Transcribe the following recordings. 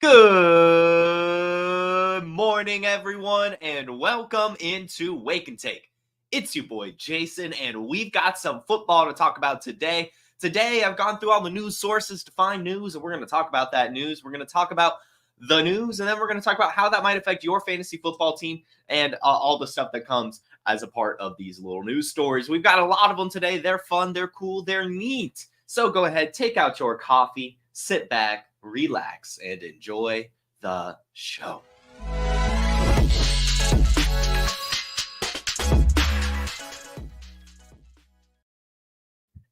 Good morning, everyone, and welcome into Wake and Take. It's your boy, Jason, and we've got some football to talk about today. Today, I've gone through all the news sources to find news, and we're going to talk about that news. We're going to talk about the news, and then we're going to talk about how that might affect your fantasy football team and all the stuff that comes as a part of these little news stories. We've got a lot of them today. They're fun, they're cool, they're neat. So go ahead, take out your coffee, sit back, relax, and enjoy the show.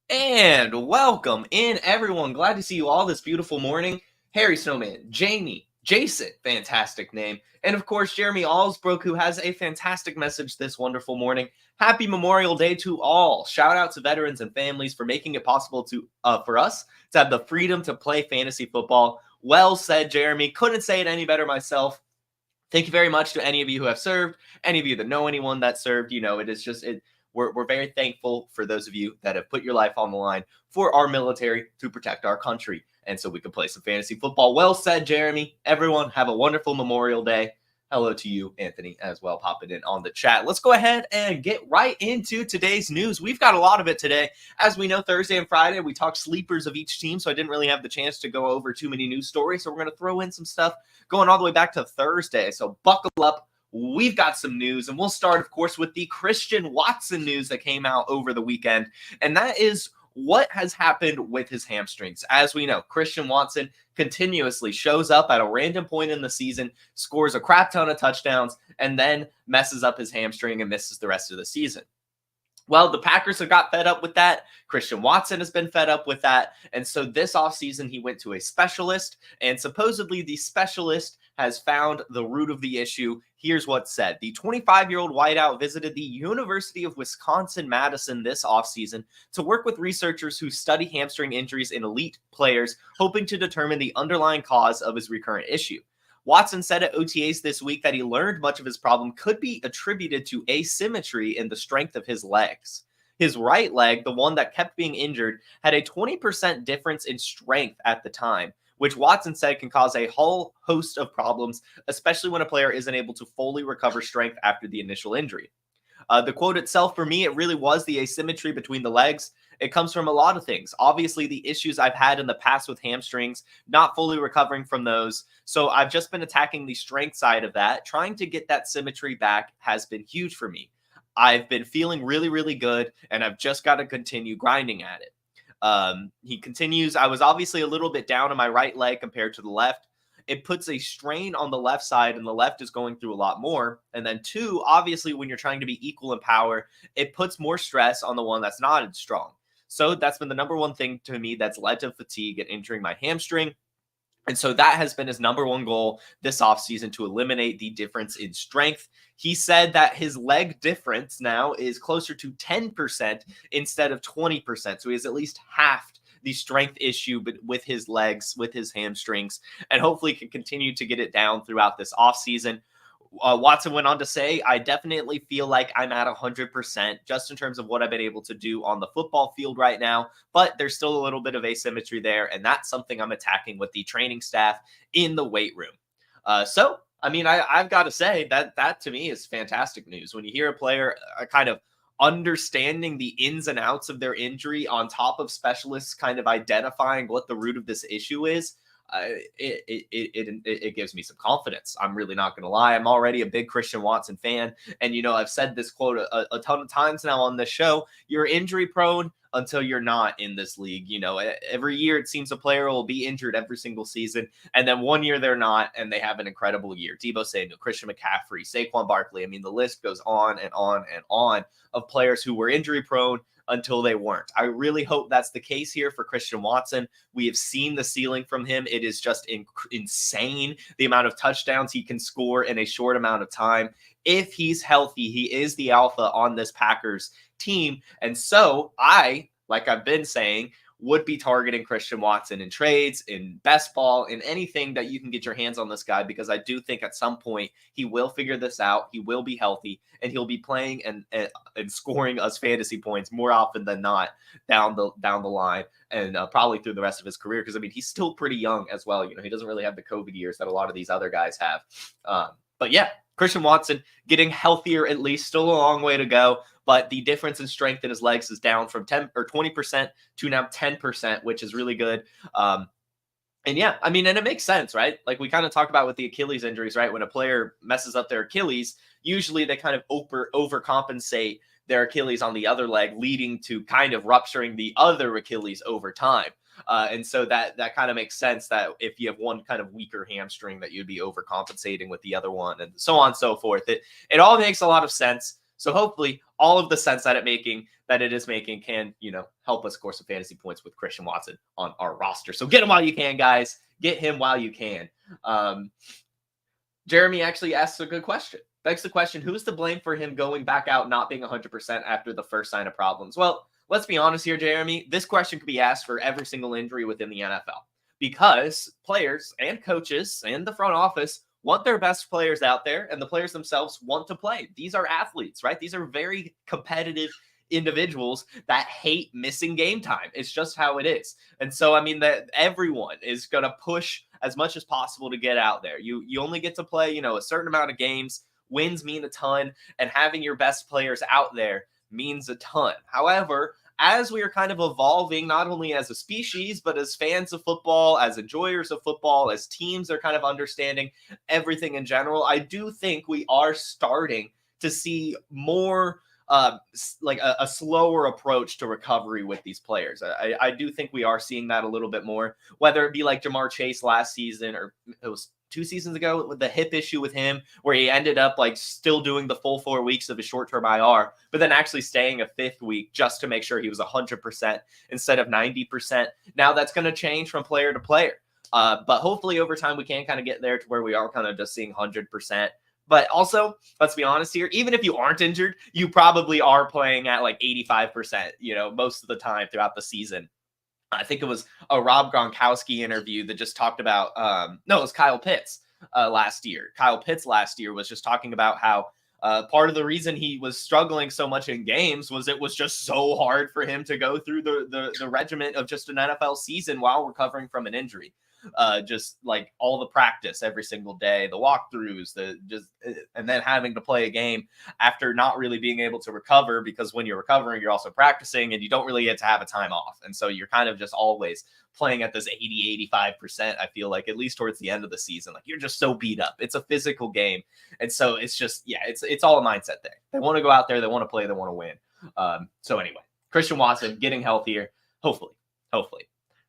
And welcome in, everyone. Glad to see you all this beautiful morning. Harry Snowman, Jamie, Jason, fantastic name, and of course, Jeremy Allsbrook, who has a fantastic message this wonderful morning. Happy Memorial Day to all. Shout out to veterans and families for making it possible for us to have the freedom to play fantasy football. Well said, Jeremy. Couldn't say it any better myself. Thank you very much to any of you who have served, any of you that know anyone that served. You know, it is just we're very thankful for those of you that have put your life on the line for our military to protect our country, and so we can play some fantasy football. Well said, Jeremy. Everyone, have a wonderful Memorial Day. Hello to you, Anthony, as well, popping in on the chat. Let's go ahead and get right into today's news. We've got a lot of it today. As we know, Thursday and Friday, we talk sleepers of each team, so I didn't really have the chance to go over too many news stories, so we're going to throw in some stuff going all the way back to Thursday. So buckle up. We've got some news, and we'll start, of course, with the Christian Watson news that came out over the weekend, and that is what has happened with his hamstrings. As we know, Christian Watson continuously shows up at a random point in the season, scores a crap ton of touchdowns, and then messes up his hamstring and misses the rest of the season. Well, the Packers have got fed up with that. Christian Watson has been fed up with that. And so this offseason, he went to a specialist, and supposedly the specialist has found the root of the issue. Here's what's said. The 25-year-old wideout visited the University of Wisconsin-Madison this offseason to work with researchers who study hamstring injuries in elite players, hoping to determine the underlying cause of his recurrent issue. Watson said at OTAs this week that he learned much of his problem could be attributed to asymmetry in the strength of his legs. His right leg, the one that kept being injured, had a 20% difference in strength at the time, which Watson said can cause a whole host of problems, especially when a player isn't able to fully recover strength after the initial injury. The quote itself, for me, it really was the asymmetry between the legs. It comes from a lot of things. Obviously, the issues I've had in the past with hamstrings, not fully recovering from those. So I've just been attacking the strength side of that. Trying to get that symmetry back has been huge for me. I've been feeling really, really good, and I've just got to continue grinding at it. He continues, I was obviously a little bit down on my right leg compared to the left. It puts a strain on the left side, and the left is going through a lot more. And then two, obviously, when you're trying to be equal in power, it puts more stress on the one that's not as strong. So that's been the number one thing to me that's led to fatigue and injuring my hamstring. And so that has been his number one goal this offseason, to eliminate the difference in strength. He said that his leg difference now is closer to 10% instead of 20%. So he has at least halved the strength issue with his legs, with his hamstrings, and hopefully can continue to get it down throughout this offseason. Watson went on to say, I definitely feel like I'm at 100% just in terms of what I've been able to do on the football field right now, but there's still a little bit of asymmetry there, and that's something I'm attacking with the training staff in the weight room. So, I mean, I've got to say that to me is fantastic news. When you hear a player kind of understanding the ins and outs of their injury on top of specialists kind of identifying what the root of this issue is, it gives me some confidence. I'm really not going to lie. I'm already a big Christian Watson fan. And, you know, I've said this quote a ton of times now on this show. You're injury prone until you're not in this league. You know, every year it seems a player will be injured every single season. And then one year they're not, and they have an incredible year. Deebo Samuel, Christian McCaffrey, Saquon Barkley. I mean, the list goes on and on and on of players who were injury prone until they weren't. I really hope that's the case here for Christian Watson. We have seen the ceiling from him. It is just insane, the amount of touchdowns he can score in a short amount of time. If he's healthy, he is the alpha on this Packers team. And so like I've been saying, would be targeting Christian Watson in trades, in best ball, in anything that you can get your hands on this guy, because I do think at some point he will figure this out. He will be healthy, and he'll be playing and scoring us fantasy points more often than not down the line, and probably through the rest of his career. Because I mean, he's still pretty young as well. You know, he doesn't really have the COVID years that a lot of these other guys have. But yeah, Christian Watson getting healthier, at least, still a long way to go. But the difference in strength in his legs is down from 10 or 20% to now 10%, which is really good. And yeah, I mean, and it makes sense, right? Like we kind of talk about with the Achilles injuries, right? When a player messes up their Achilles, usually they kind of overcompensate their Achilles on the other leg, leading to kind of rupturing the other Achilles over time. And so that kind of makes sense that if you have one kind of weaker hamstring, that you'd be overcompensating with the other one, and so on and so forth. It all makes a lot of sense. So hopefully all of the sense that it is making can, you know, help us score some fantasy points with Christian Watson on our roster. So get him while you can, guys. Get him while you can. Jeremy actually asks a good question. Begs the question, who's to blame for him going back out, not being 100% after the first sign of problems? Well, let's be honest here, Jeremy. This question could be asked for every single injury within the NFL, because players and coaches and the front office want their best players out there, and the players themselves want to play. These are athletes, right? These are very competitive individuals that hate missing game time. It's just how it is. And so, I mean, that everyone is going to push as much as possible to get out there. You only get to play, you know, a certain amount of games. Wins mean a ton, and having your best players out there means a ton. However, as we are kind of evolving, not only as a species, but as fans of football, as enjoyers of football, as teams are kind of understanding everything in general, I do think we are starting to see more like a slower approach to recovery with these players. I do think we are seeing that a little bit more, whether it be like Jamar Chase last season, or it was 2 seasons ago with the hip issue with him, where he ended up like still doing the full 4 weeks of his short-term IR, but then actually staying a 5th week just to make sure he was 100% instead of 90%. Now that's going to change from player to player. But hopefully over time we can kind of get there to where we are kind of just seeing 100%. But also, let's be honest here, even if you aren't injured, you probably are playing at like 85%, you know, most of the time throughout the season. I think it was a Rob Gronkowski interview that just talked about, no, it was Kyle Pitts last year. Kyle Pitts last year was just talking about how part of the reason he was struggling so much in games was it was just so hard for him to go through the regiment of just an NFL season while recovering from an injury. Just like all the practice every single day, the walkthroughs, and then having to play a game after not really being able to recover, because when you're recovering, you're also practicing and you don't really get to have a time off. And so you're kind of just always playing at this 80-85%. I feel like, at least towards the end of the season, like you're just so beat up. It's a physical game. And so it's just, yeah, it's all a mindset thing. They want to go out there, they want to play, they want to win. So anyway, Christian Watson getting healthier, hopefully.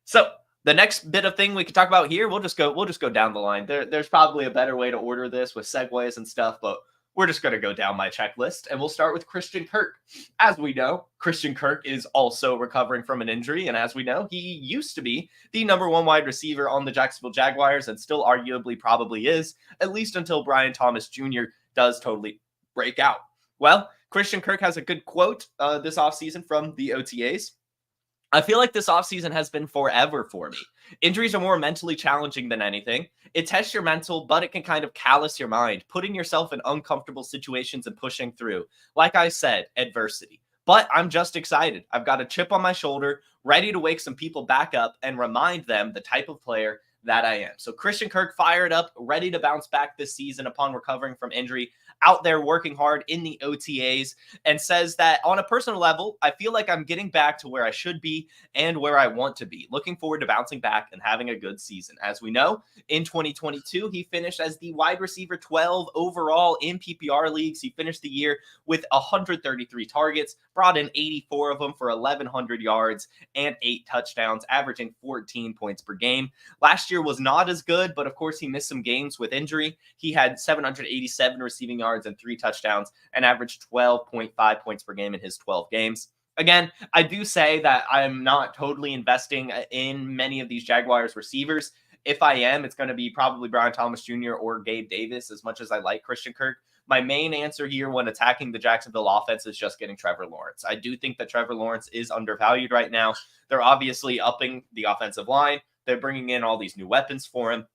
So the next bit of thing we could talk about here, we'll just go down the line. There's probably a better way to order this with segues and stuff, but we're just going to go down my checklist, and we'll start with Christian Kirk. As we know, Christian Kirk is also recovering from an injury, and as we know, he used to be the #1 wide receiver on the Jacksonville Jaguars, and still arguably probably is, at least until Brian Thomas Jr. does totally break out. Well, Christian Kirk has a good quote this offseason from the OTAs. I feel like this offseason has been forever for me. Injuries are more mentally challenging than anything. It tests your mental, but it can kind of callous your mind, putting yourself in uncomfortable situations and pushing through. Like I said, adversity. But I'm just excited. I've got a chip on my shoulder, ready to wake some people back up and remind them the type of player that I am. So Christian Kirk fired up, ready to bounce back this season upon recovering from injury, out there working hard in the OTAs, and says that on a personal level, I feel like I'm getting back to where I should be and where I want to be. Looking forward to bouncing back and having a good season. As we know, in 2022, he finished as the wide receiver 12 overall in PPR leagues. He finished the year with 133 targets, brought in 84 of them for 1,100 yards and 8 touchdowns, averaging 14 points per game. Last year was not as good, but of course he missed some games with injury. He had 787 receiving yards and 3 touchdowns and averaged 12.5 points per game in his 12 games. Again, I do say that I'm not totally investing in many of these Jaguars receivers. If I am, it's going to be probably Brian Thomas Jr. or Gabe Davis, as much as I like Christian Kirk. My main answer here when attacking the Jacksonville offense is just getting Trevor Lawrence. I do think that Trevor Lawrence is undervalued right now. They're obviously upping the offensive line. They're bringing in all these new weapons for him.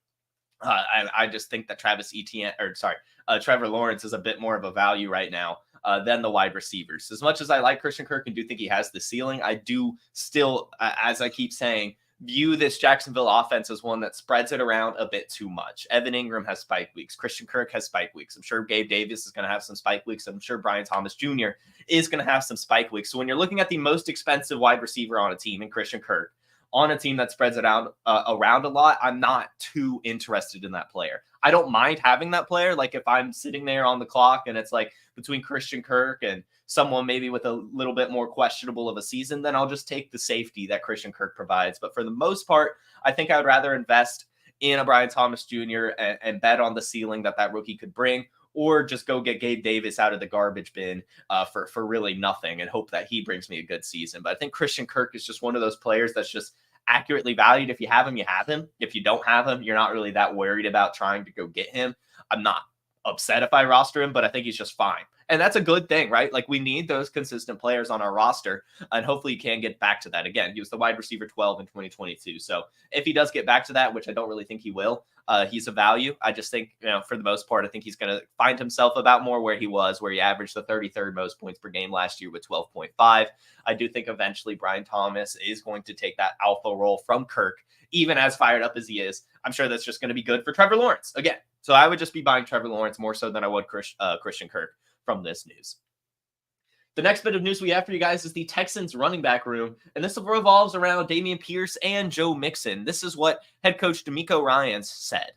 I just think that Trevor Lawrence is a bit more of a value right now than the wide receivers. As much as I like Christian Kirk and do think he has the ceiling, I do still, as I keep saying, view this Jacksonville offense as one that spreads it around a bit too much. Evan Ingram has spike weeks. Christian Kirk has spike weeks. I'm sure Gabe Davis is going to have some spike weeks. I'm sure Brian Thomas Jr. is going to have some spike weeks. So when you're looking at the most expensive wide receiver on a team in Christian Kirk, on a team that spreads it out around a lot, I'm not too interested in that player. I don't mind having that player. Like if I'm sitting there on the clock and it's like between Christian Kirk and someone maybe with a little bit more questionable of a season, then I'll just take the safety that Christian Kirk provides. But for the most part, I think I would rather invest in a Brian Thomas Jr. and bet on the ceiling that rookie could bring, or just go get Gabe Davis out of the garbage bin for really nothing and hope that he brings me a good season. But I think Christian Kirk is just one of those players that's just accurately valued. If you have him, you have him. If you don't have him, you're not really that worried about trying to go get him. I'm not upset if I roster him, but I think he's just fine. And that's a good thing, right? Like we need those consistent players on our roster, and hopefully he can get back to that again. He was the wide receiver 12 in 2022. So if he does get back to that, which I don't really think he will, he's a value. I just think, for the most part, I think he's going to find himself about more where he was, where he averaged the 33rd most points per game last year with 12.5. I do think eventually Brian Thomas is going to take that alpha role from Kirk, even as fired up as he is. I'm sure that's just going to be good for Trevor Lawrence again. So I would just be buying Trevor Lawrence more so than I would Christian Kirk from this news. The next bit of news we have for you guys is the Texans running back room, and this revolves around Dameon Pierce and Joe Mixon. This is what head coach DeMeco Ryans said.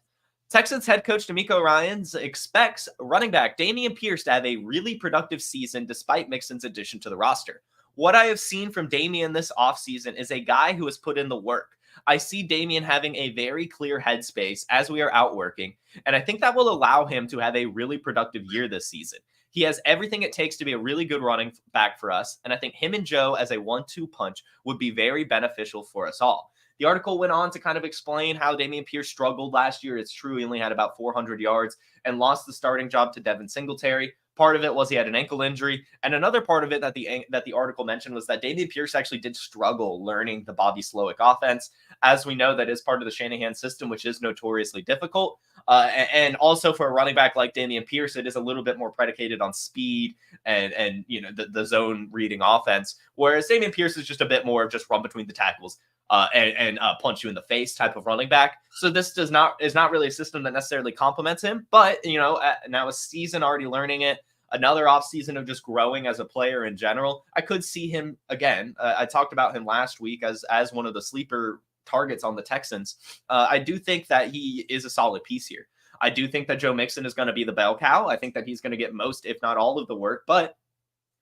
Texans head coach DeMeco Ryans expects running back Dameon Pierce to have a really productive season despite Mixon's addition to the roster. What I have seen from Dameon this offseason is a guy who has put in the work. I see Dameon having a very clear headspace as we are out working, and I think that will allow him to have a really productive year this season. He has everything it takes to be a really good running back for us, and I think him and Joe as a 1-2 punch would be very beneficial for us all. The article went on to kind of explain how Dameon Pierce struggled last year. It's true, he only had about 400 yards and lost the starting job to Devin Singletary. Part of it was he had an ankle injury, and another part of it that the article mentioned was that Dameon Pierce actually did struggle learning the Bobby Slowick offense. As we know, that is part of the Shanahan system, which is notoriously difficult. And also for a running back like Dameon Pierce, it is a little bit more predicated on speed and the zone reading offense, whereas Dameon Pierce is just a bit more of just run between the tackles and punch you in the face type of running back. So this is not really a system that necessarily complements him, but now a season already learning it, another offseason of just growing as a player in general, I could see him again. I talked about him last week as one of the sleeper targets on the Texans. I do think that he is a solid piece here. I do think that Joe Mixon is going to be the bell cow. I think that he's going to get most, if not all of the work, but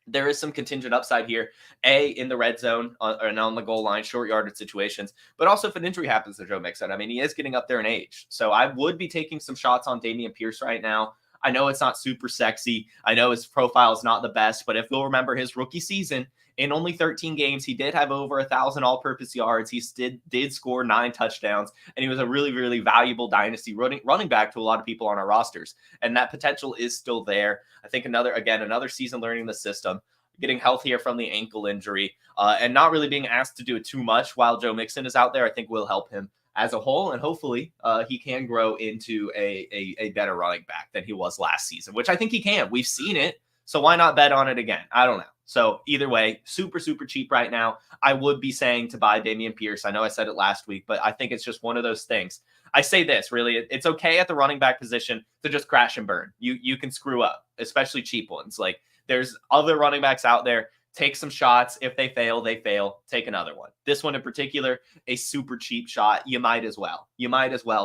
there is some contingent upside here, in the red zone and on the goal line, short yardage situations, but also if an injury happens to Joe Mixon. I mean, he is getting up there in age. So I would be taking some shots on Dameon Pierce right now. I know it's not super sexy. I know his profile is not the best, but if you'll remember his rookie season, in only 13 games, he did have over 1,000 all-purpose yards. He did score 9 touchdowns, and he was a really, really valuable dynasty running back to a lot of people on our rosters. And that potential is still there. I think another season learning the system, getting healthier from the ankle injury, and not really being asked to do it too much while Joe Mixon is out there, I think will help him as a whole, and hopefully he can grow into a better running back than he was last season, which I think he can. We've seen it, so why not bet on it again? I don't know. So either way, super, super cheap right now. I would be saying to buy Dameon Pierce. I know I said it last week, but I think it's just one of those things. I say this, really, it's okay at the running back position to just crash and burn. You can screw up, especially cheap ones. Like there's other running backs out there. Take some shots. If they fail, they fail. Take another one. This one in particular, a super cheap shot. You might as well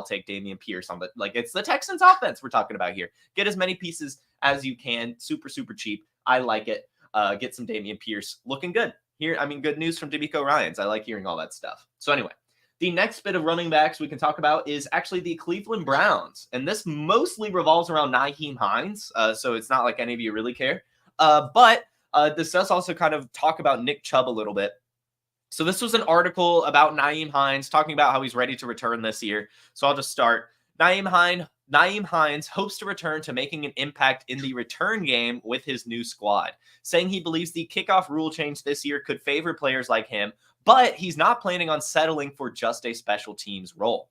take Dameon Pierce on it's the Texans offense we're talking about here. Get as many pieces as you can. Super, super cheap. I like it. Get some Dameon Pierce looking good here. I mean, good news from DeMeco Ryans. I like hearing all that stuff. So anyway, the next bit of running backs we can talk about is actually the Cleveland Browns. And this mostly revolves around Nyheim Hines. So it's not like any of you really care. But this does also kind of talk about Nick Chubb a little bit. So this was an article about Nyheim Hines talking about how he's ready to return this year. So I'll just start. Nyheim Hines hopes to return to making an impact in the return game with his new squad, saying he believes the kickoff rule change this year could favor players like him, but he's not planning on settling for just a special teams role.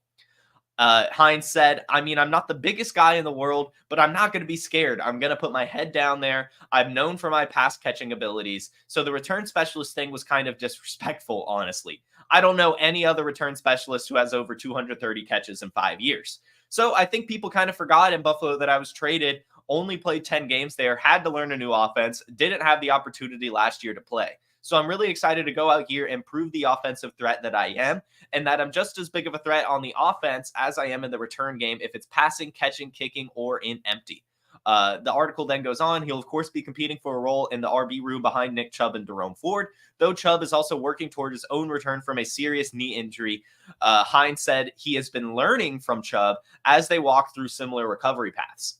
Hines said, I mean, I'm not the biggest guy in the world, but I'm not going to be scared. I'm going to put my head down there. I'm known for my pass catching abilities. So the return specialist thing was kind of disrespectful, honestly. I don't know any other return specialist who has over 230 catches in 5 years. So I think people kind of forgot in Buffalo that I was traded, only played 10 games there, had to learn a new offense, didn't have the opportunity last year to play. So I'm really excited to go out here and prove the offensive threat that I am, and that I'm just as big of a threat on the offense as I am in the return game, if it's passing, catching, kicking, or in empty. The article then goes on. He'll, of course, be competing for a role in the RB room behind Nick Chubb and Jerome Ford, though Chubb is also working toward his own return from a serious knee injury. Hines said he has been learning from Chubb as they walk through similar recovery paths.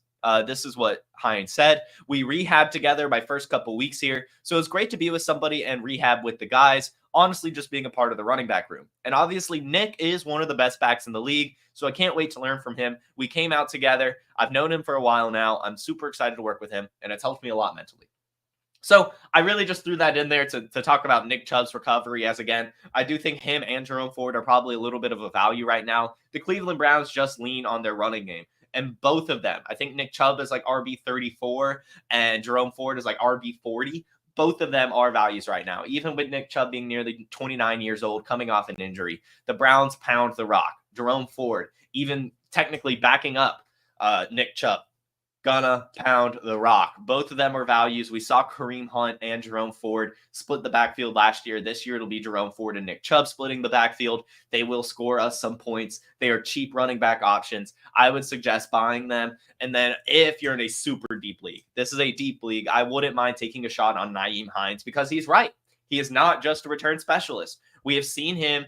This is what Hines said. We rehabbed together my first couple weeks here, so it's great to be with somebody and rehab with the guys. Honestly, just being a part of the running back room. And obviously, Nick is one of the best backs in the league, so I can't wait to learn from him. We came out together. I've known him for a while now. I'm super excited to work with him, and it's helped me a lot mentally. So I really just threw that in there to talk about Nick Chubb's recovery, as again, I do think him and Jerome Ford are probably a little bit of a value right now. The Cleveland Browns just lean on their running game. And both of them, I think Nick Chubb is like RB 34 and Jerome Ford is like RB 40. Both of them are values right now. Even with Nick Chubb being nearly 29 years old, coming off an injury, the Browns pound the rock. Jerome Ford, even technically backing up Nick Chubb, gonna pound the rock. Both of them are values. We saw Kareem Hunt and Jerome Ford split the backfield last year. This year, it'll be Jerome Ford and Nick Chubb splitting the backfield. They will score us some points. They are cheap running back options. I would suggest buying them. And then if you're in a super deep league, this is a deep league, I wouldn't mind taking a shot on Nyheim Hines because he's right. He is not just a return specialist. We have seen him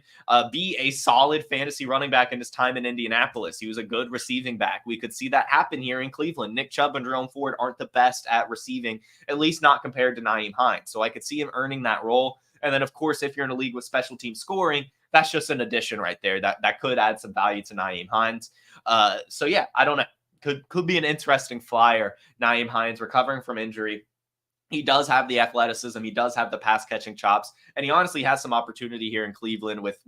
be a solid fantasy running back in his time in Indianapolis. He was a good receiving back. We could see that happen here in Cleveland. Nick Chubb and Jerome Ford aren't the best at receiving, at least not compared to Nyheim Hines. So I could see him earning that role. And then, of course, if you're in a league with special team scoring, that's just an addition right there. That could add some value to Nyheim Hines. So, yeah, I don't know. Could be an interesting flyer. Nyheim Hines recovering from injury. He does have the athleticism. He does have the pass catching chops, and he honestly has some opportunity here in Cleveland with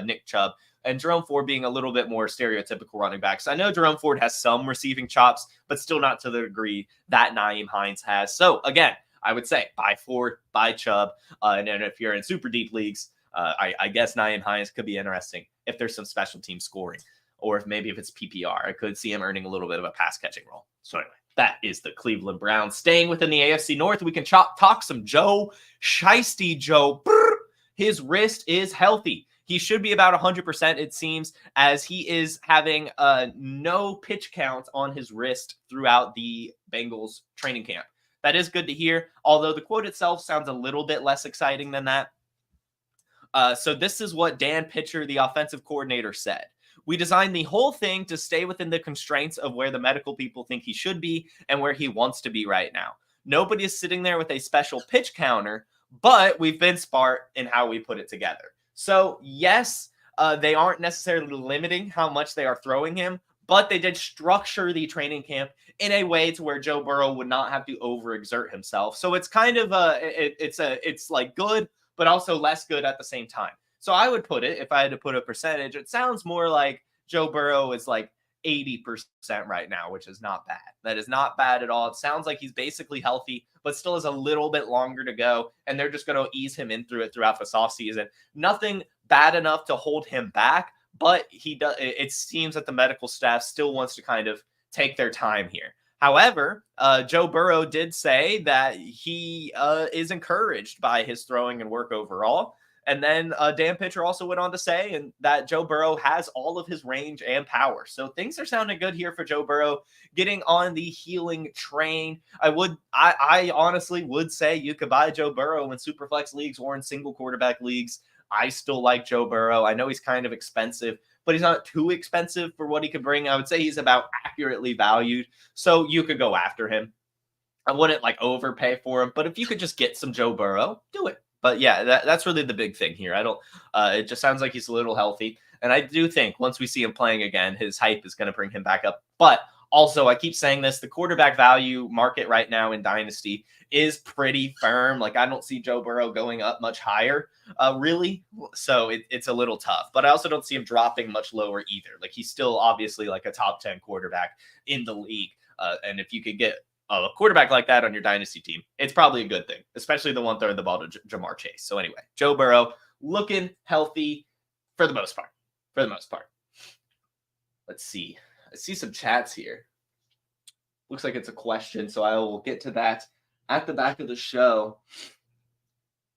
Nick Chubb and Jerome Ford being a little bit more stereotypical running backs. I know Jerome Ford has some receiving chops, but still not to the degree that Nyheim Hines has. So again, I would say buy Ford, buy Chubb, and then if you're in super deep leagues, I guess Nyheim Hines could be interesting if there's some special team scoring, or if it's PPR. I could see him earning a little bit of a pass catching role. So anyway. That is the Cleveland Browns. Staying within the AFC North, we can talk some Joe Shiesty Joe. His wrist is healthy. He should be about 100%, it seems, as he is having no pitch count on his wrist throughout the Bengals training camp. That is good to hear, although the quote itself sounds a little bit less exciting than that. So this is what Dan Pitcher, the offensive coordinator, said. We designed the whole thing to stay within the constraints of where the medical people think he should be and where he wants to be right now. Nobody is sitting there with a special pitch counter, but we've been smart in how we put it together. So yes, they aren't necessarily limiting how much they are throwing him, but they did structure the training camp in a way to where Joe Burrow would not have to overexert himself. So it's kind of it's like good, but also less good at the same time. So I would put it, if I had to put a percentage, it sounds more like Joe Burrow is like 80% right now, which is not bad. That is not bad at all. It sounds like he's basically healthy, but still has a little bit longer to go. And they're just going to ease him in through it throughout this offseason. Nothing bad enough to hold him back, but it seems that the medical staff still wants to kind of take their time here. However, Joe Burrow did say that he is encouraged by his throwing and work overall. And then Dan Pitcher also went on to say that Joe Burrow has all of his range and power. So things are sounding good here for Joe Burrow, getting on the healing train. I honestly would say you could buy Joe Burrow in Superflex leagues or in single quarterback leagues. I still like Joe Burrow. I know he's kind of expensive, but he's not too expensive for what he could bring. I would say he's about accurately valued. So you could go after him. I wouldn't overpay for him, but if you could just get some Joe Burrow, do it. But yeah, that's really the big thing here. I don't. It just sounds like he's a little healthy, and I do think once we see him playing again, his hype is going to bring him back up. But also, I keep saying this: the quarterback value market right now in Dynasty is pretty firm. Like I don't see Joe Burrow going up much higher, really. So it's a little tough. But I also don't see him dropping much lower either. Like he's still obviously like a top 10 quarterback in the league, and if you could get a quarterback like that on your dynasty team, it's probably a good thing, especially the one throwing the ball to Jamar Chase. So anyway, Joe Burrow looking healthy for the most part. Let's see. I see some chats here. Looks like it's a question, so I will get to that at the back of the show.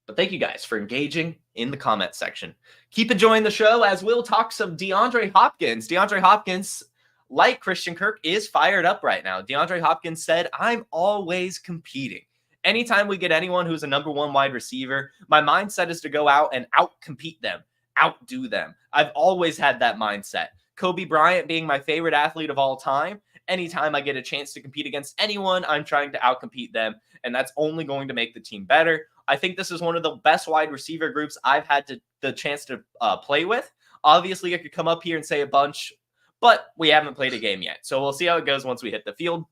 But thank you guys for engaging in the comment section. Keep enjoying the show as we'll talk some DeAndre Hopkins. DeAndre Hopkins, like Christian Kirk, is fired up right now. DeAndre Hopkins said, "I'm always competing. Anytime we get anyone who's a number one wide receiver, my mindset is to go out and out-compete them, outdo them. I've always had that mindset. Kobe Bryant being my favorite athlete of all time, anytime I get a chance to compete against anyone, I'm trying to outcompete them, and that's only going to make the team better. I think this is one of the best wide receiver groups I've had the chance to play with. Obviously, I could come up here and say a bunch, but we haven't played a game yet. So we'll see how it goes once we hit the field."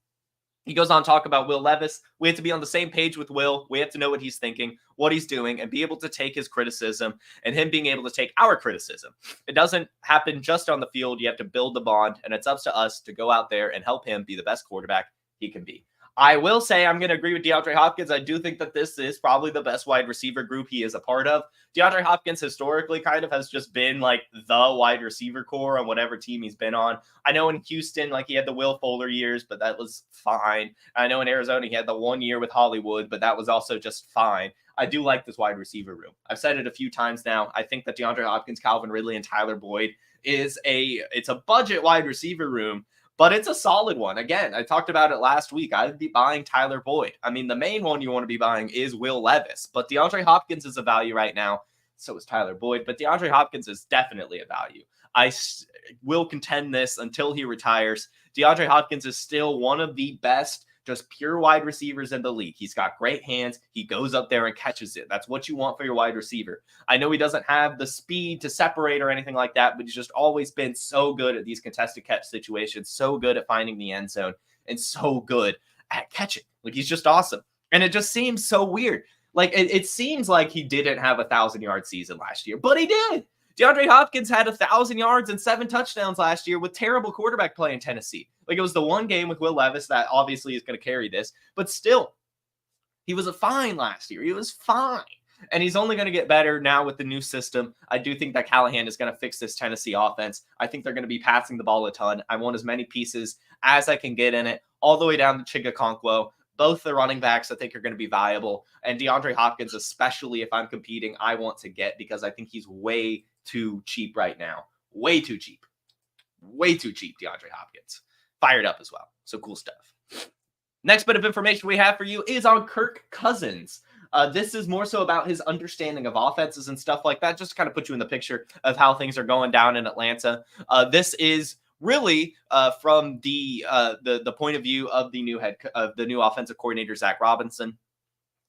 He goes on to talk about Will Levis. We have to be on the same page with Will. We have to know what he's thinking, what he's doing, and be able to take his criticism and him being able to take our criticism. It doesn't happen just on the field. You have to build the bond, and it's up to us to go out there and help him be the best quarterback he can be. I will say I'm going to agree with DeAndre Hopkins. I do think that this is probably the best wide receiver group he is a part of. DeAndre Hopkins historically kind of has just been like the wide receiver core on whatever team he's been on. I know in Houston, like he had the Will Fuller years, but that was fine. I know in Arizona, he had the 1 year with Hollywood, but that was also just fine. I do like this wide receiver room. I've said it a few times now. I think that DeAndre Hopkins, Calvin Ridley, and Tyler Boyd it's a budget wide receiver room, but it's a solid one. Again, I talked about it last week. I'd be buying Tyler Boyd. I mean, the main one you want to be buying is Will Levis, but DeAndre Hopkins is a value right now. So is Tyler Boyd, but DeAndre Hopkins is definitely a value. I will contend this until he retires. DeAndre Hopkins is still one of the best just pure wide receivers in the league. He's got great hands. He goes up there and catches it. That's what you want for your wide receiver. I know he doesn't have the speed to separate or anything like that, but he's just always been so good at these contested catch situations, so good at finding the end zone, and so good at catching. Like, he's just awesome. And it just seems so weird. Like, it seems like he didn't have a 1,000-yard season last year, but he did. DeAndre Hopkins had 1,000 yards and 7 touchdowns last year with terrible quarterback play in Tennessee. Like, it was the one game with Will Levis that obviously is going to carry this, but still, he was fine last year. He was fine. And he's only going to get better now with the new system. I do think that Callahan is going to fix this Tennessee offense. I think they're going to be passing the ball a ton. I want as many pieces as I can get in it, all the way down to Chigakonkwo. Both the running backs I think are going to be viable. And DeAndre Hopkins, especially if I'm competing, I want to get because I think he's way too cheap right now. Way too cheap. Way too cheap, DeAndre Hopkins. Fired up as well. So cool stuff. Next bit of information we have for you is on Kirk Cousins. This is more so about his understanding of offenses and stuff like that, just to kind of put you in the picture of how things are going down in Atlanta. This is really from the point of view of the new offensive coordinator, Zach Robinson.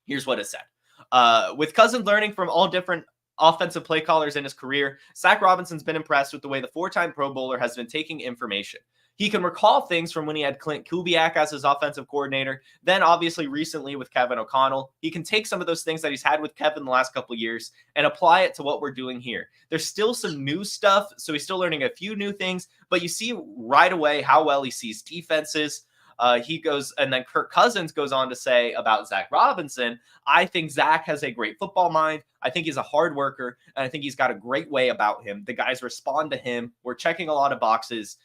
Here's what it said. With Cousins learning from all different offensive play callers in his career, Zach Robinson's been impressed with the way the 4-time Pro Bowler has been taking information. He can recall things from when he had Clint Kubiak as his offensive coordinator, then obviously recently with Kevin O'Connell. He can take some of those things that he's had with Kevin the last couple of years and apply it to what we're doing here. There's still some new stuff, so he's still learning a few new things, but you see right away how well he sees defenses. He goes, and then Kirk Cousins goes on to say about Zach Robinson, I think Zach has a great football mind. I think he's a hard worker, and I think he's got a great way about him. The guys respond to him. We're checking a lot of boxes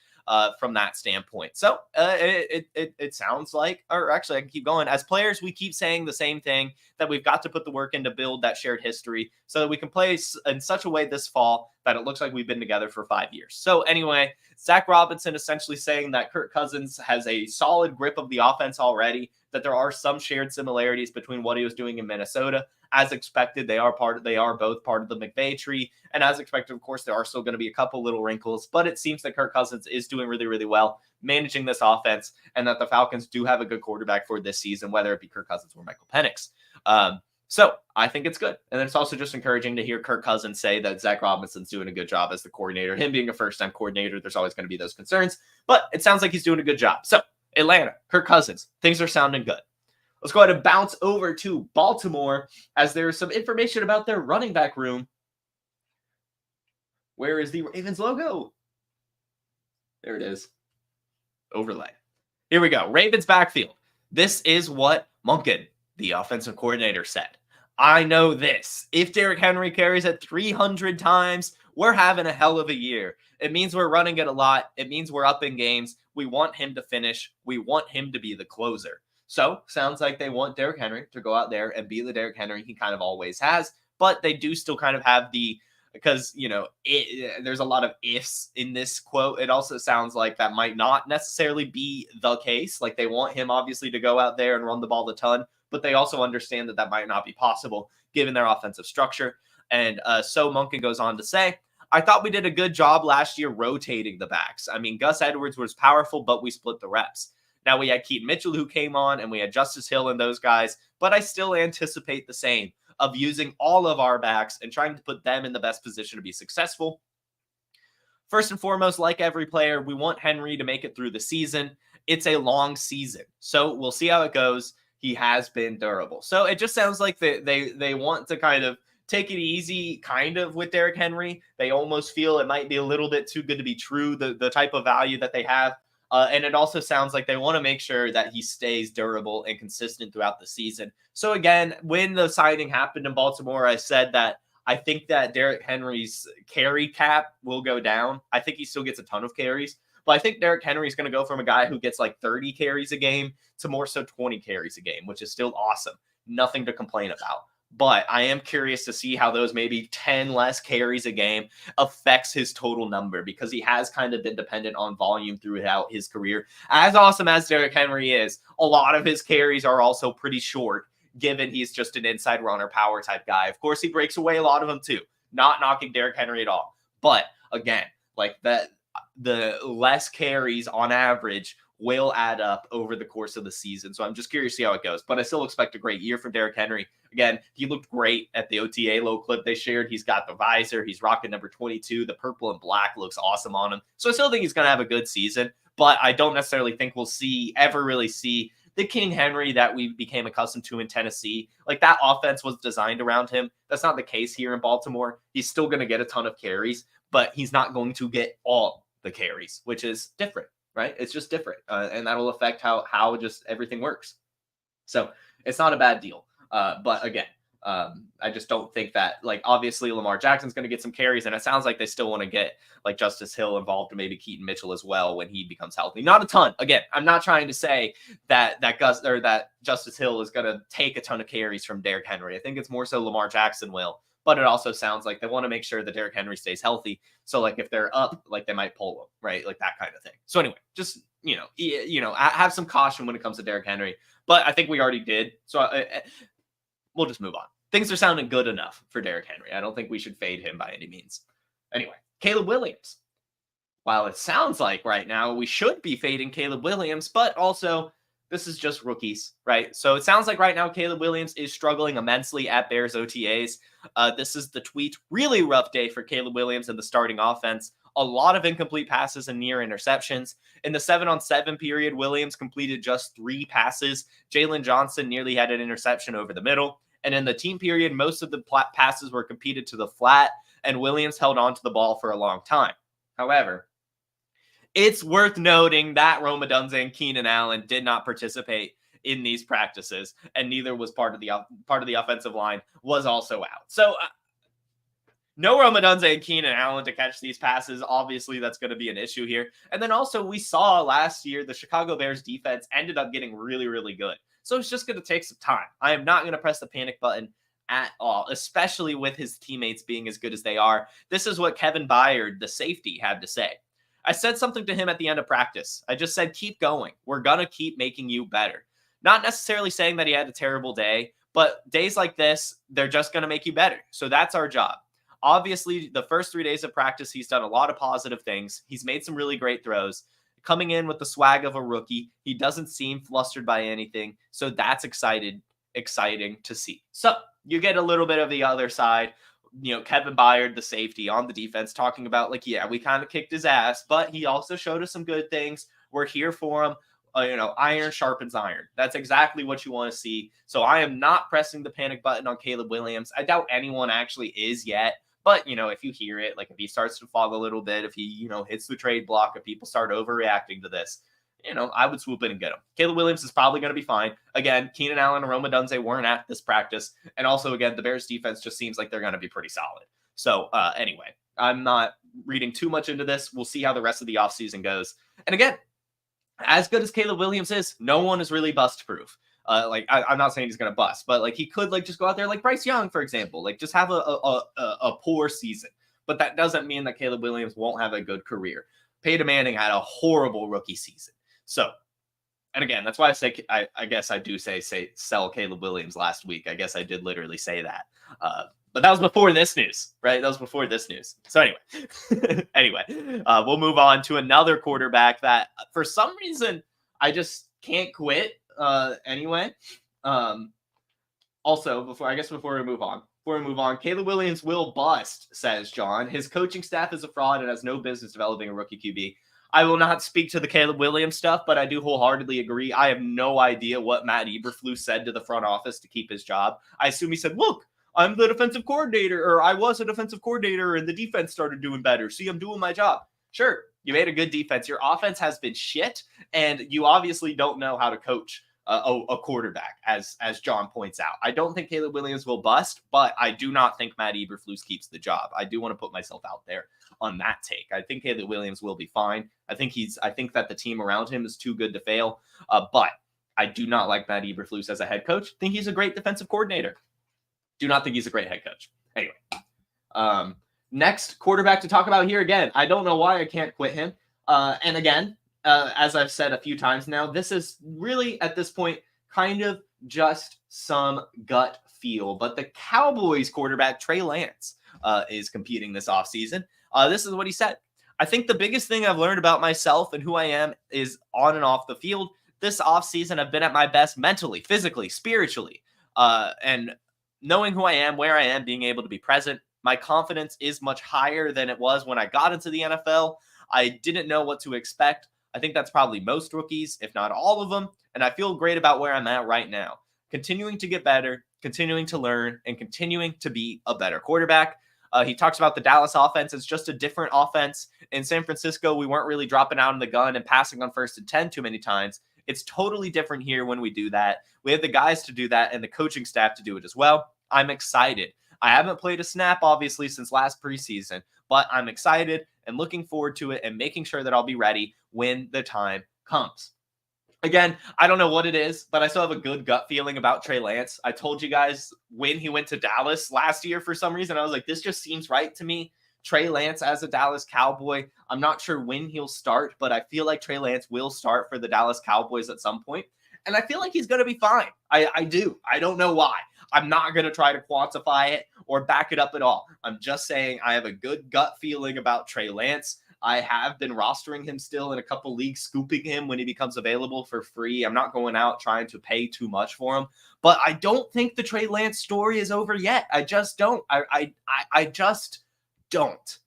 from that standpoint. So it sounds like, or actually I can keep going. As players, we keep saying the same thing, that we've got to put the work in to build that shared history so that we can play in such a way this fall that it looks like we've been together for 5 years. So anyway, Zach Robinson essentially saying that Kirk Cousins has a solid grip of the offense already, that there are some shared similarities between what he was doing in Minnesota. As expected, they are both part of the McVay tree. And as expected, of course, there are still going to be a couple little wrinkles, but it seems that Kirk Cousins is doing really, really well managing this offense, and that the Falcons do have a good quarterback for this season, whether it be Kirk Cousins or Michael Penix. So I think it's good. And then it's also just encouraging to hear Kirk Cousins say that Zach Robinson's doing a good job as the coordinator. Him being a first-time coordinator, there's always going to be those concerns, but it sounds like he's doing a good job. So Atlanta, Kirk Cousins, things are sounding good. Let's go ahead and bounce over to Baltimore as there's some information about their running back room. Where is the Ravens logo? There it is. Overlay. Here we go. Ravens backfield. This is what Monken, the offensive coordinator, said. I know this. If Derrick Henry carries it 300 times, we're having a hell of a year. It means we're running it a lot. It means we're up in games. We want him to finish. We want him to be the closer. So, sounds like they want Derrick Henry to go out there and be the Derrick Henry he kind of always has. But they do still kind of have the, because, there's a lot of ifs in this quote. It also sounds like that might not necessarily be the case. Like, they want him, obviously, to go out there and run the ball a ton. But they also understand that that might not be possible given their offensive structure. And so Monken goes on to say, I thought we did a good job last year rotating the backs. I mean, Gus Edwards was powerful, but we split the reps. Now we had Keaton Mitchell who came on, and we had Justice Hill and those guys, but I still anticipate the same of using all of our backs and trying to put them in the best position to be successful. First and foremost, like every player, we want Henry to make it through the season. It's a long season, so we'll see how it goes. He has been durable. So it just sounds like they want to kind of take it easy kind of with Derrick Henry. They almost feel it might be a little bit too good to be true, the type of value that they have. And it also sounds like they want to make sure that he stays durable and consistent throughout the season. So again, when the signing happened in Baltimore, I said that I think that Derrick Henry's carry cap will go down. I think he still gets a ton of carries, but I think Derrick Henry is going to go from a guy who gets like 30 carries a game to more so 20 carries a game, which is still awesome. Nothing to complain about. But I am curious to see how those maybe 10 less carries a game affects his total number, because he has kind of been dependent on volume throughout his career. As awesome as Derrick Henry is, a lot of his carries are also pretty short, given he's just an inside runner power type guy. Of course, he breaks away a lot of them too. Not knocking Derrick Henry at all. But again, like that, the less carries on average will add up over the course of the season. So I'm just curious to see how it goes. But I still expect a great year from Derrick Henry. Again, he looked great at the OTA low clip they shared. He's got the visor. He's rocking number 22. The purple and black looks awesome on him. So I still think he's going to have a good season. But I don't necessarily think we'll ever really see the King Henry that we became accustomed to in Tennessee. Like, that offense was designed around him. That's not the case here in Baltimore. He's still going to get a ton of carries, but he's not going to get all the carries, which is different. Right? It's just different. And that'll affect how just everything works. So it's not a bad deal. But again, I just don't think that, like, obviously Lamar Jackson's going to get some carries, and it sounds like they still want to get like Justice Hill involved and maybe Keaton Mitchell as well when he becomes healthy. Not a ton. Again, I'm not trying to say that Justice Hill is going to take a ton of carries from Derrick Henry. I think it's more so Lamar Jackson will. But it also sounds like they want to make sure that Derrick Henry stays healthy. So, like, if they're up, like, they might pull him, right? Like, that kind of thing. So, anyway, just, have some caution when it comes to Derrick Henry. But I think we already did. So, we'll just move on. Things are sounding good enough for Derrick Henry. I don't think we should fade him by any means. Anyway, Caleb Williams. While it sounds like right now we should be fading Caleb Williams, but also this is just rookies, right? So it sounds like right now Caleb Williams is struggling immensely at Bears OTAs. This is the tweet. Really rough day for Caleb Williams and the starting offense. A lot of incomplete passes and near interceptions. In the 7-on-7 period, Williams completed just 3 passes. Jalen Johnson nearly had an interception over the middle. And in the team period, most of the passes were competed to the flat, and Williams held on to the ball for a long time. However, it's worth noting that Rome Odunze and Keenan Allen did not participate in these practices, and neither was part of the offensive line was also out. So no Rome Odunze and Keenan Allen to catch these passes. Obviously, that's going to be an issue here. And then also we saw last year the Chicago Bears defense ended up getting really, really good. So it's just going to take some time. I am not going to press the panic button at all, especially with his teammates being as good as they are. This is what Kevin Byard, the safety, had to say. I said something to him at the end of practice. I just said, keep going. We're going to keep making you better. Not necessarily saying that he had a terrible day, but days like this, they're just going to make you better. So that's our job. Obviously, the first 3 days of practice, he's done a lot of positive things. He's made some really great throws. Coming in with the swag of a rookie, he doesn't seem flustered by anything. So that's exciting to see. So you get a little bit of the other side. Kevin Byard, the safety on the defense, talking about yeah, we kind of kicked his ass, but he also showed us some good things. We're here for him. Iron sharpens iron. That's exactly what you want to see. So I am not pressing the panic button on Caleb Williams. I doubt anyone actually is yet. But, if you hear it, if he starts to fall a little bit, if he, hits the trade block, if people start overreacting to this, I would swoop in and get him. Caleb Williams is probably going to be fine. Again, Keenan Allen and Rome Odunze weren't at this practice. And also, again, the Bears defense just seems like they're going to be pretty solid. So, anyway, I'm not reading too much into this. We'll see how the rest of the offseason goes. And again, as good as Caleb Williams is, no one is really bust-proof. I'm not saying he's going to bust, but he could just go out there like Bryce Young, for example, just have a poor season. But that doesn't mean that Caleb Williams won't have a good career. Peyton Manning had a horrible rookie season. So, and again, that's why I say, I guess I do say sell Caleb Williams last week. I guess I did literally say that. But that was before this news, right? That was before this news. So anyway, we'll move on to another quarterback that for some reason I just can't quit. Anyway, also before we move on, Caleb Williams will bust, says John. His coaching staff is a fraud and has no business developing a rookie QB. I will not speak to the Caleb Williams stuff, but I do wholeheartedly agree. I have no idea what Matt Eberflus said to the front office to keep his job. I assume he said, look, I'm the defensive coordinator, or I was a defensive coordinator, and the defense started doing better. See, I'm doing my job. Sure, you made a good defense. Your offense has been shit, and you obviously don't know how to coach a quarterback, as John points out. I don't think Caleb Williams will bust, but I do not think Matt Eberflus keeps the job. I do want to put myself out there on that take. I think Caleb Williams will be fine. I think that the team around him is too good to fail, but I do not like Matt Eberflus as a head coach. I think he's a great defensive coordinator. Do not think he's a great head coach. Anyway, next quarterback to talk about here again. I don't know why I can't quit him. And again, as I've said a few times now, this is really at this point kind of just some gut feel. But the Cowboys quarterback, Trey Lance, is competing this offseason. This is what he said. I think the biggest thing I've learned about myself and who I am is on and off the field. This offseason, I've been at my best mentally, physically, spiritually, and knowing who I am, where I am, being able to be present. My confidence is much higher than it was when I got into the NFL. I didn't know what to expect. I think that's probably most rookies, if not all of them. And I feel great about where I'm at right now. Continuing to get better, continuing to learn, and continuing to be a better quarterback. He talks about the Dallas offense. It's just a different offense. In San Francisco, we weren't really dropping out in the gun and passing on 1st and 10 too many times. It's totally different here when we do that. We have the guys to do that and the coaching staff to do it as well. I'm excited. I haven't played a snap, obviously, since last preseason, but I'm excited and looking forward to it and making sure that I'll be ready when the time comes. Again, I don't know what it is, but I still have a good gut feeling about Trey Lance. I told you guys when he went to Dallas last year for some reason, I was like, this just seems right to me. Trey Lance as a Dallas Cowboy. I'm not sure when he'll start, but I feel like Trey Lance will start for the Dallas Cowboys at some point. And I feel like he's going to be fine. I do. I don't know why. I'm not going to try to quantify it or back it up at all. I'm just saying I have a good gut feeling about Trey Lance. I have been rostering him still in a couple leagues, scooping him when he becomes available for free. I'm not going out trying to pay too much for him. But I don't think the Trey Lance story is over yet. I just don't. I just don't.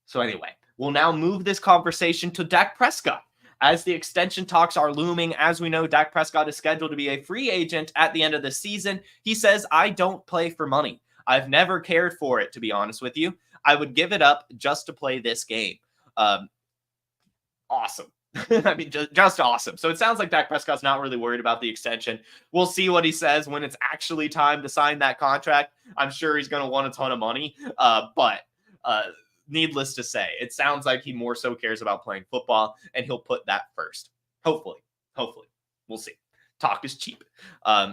So anyway, we'll now move this conversation to Dak Prescott. As the extension talks are looming, as we know, Dak Prescott is scheduled to be a free agent at the end of the season. He says, I don't play for money. I've never cared for it, to be honest with you. I would give it up just to play this game. Awesome. I mean, just awesome. So it sounds like Dak Prescott's not really worried about the extension. We'll see what he says when it's actually time to sign that contract. I'm sure he's going to want a ton of money, but needless to say, it sounds like he more so cares about playing football, and he'll put that first. Hopefully. We'll see. Talk is cheap.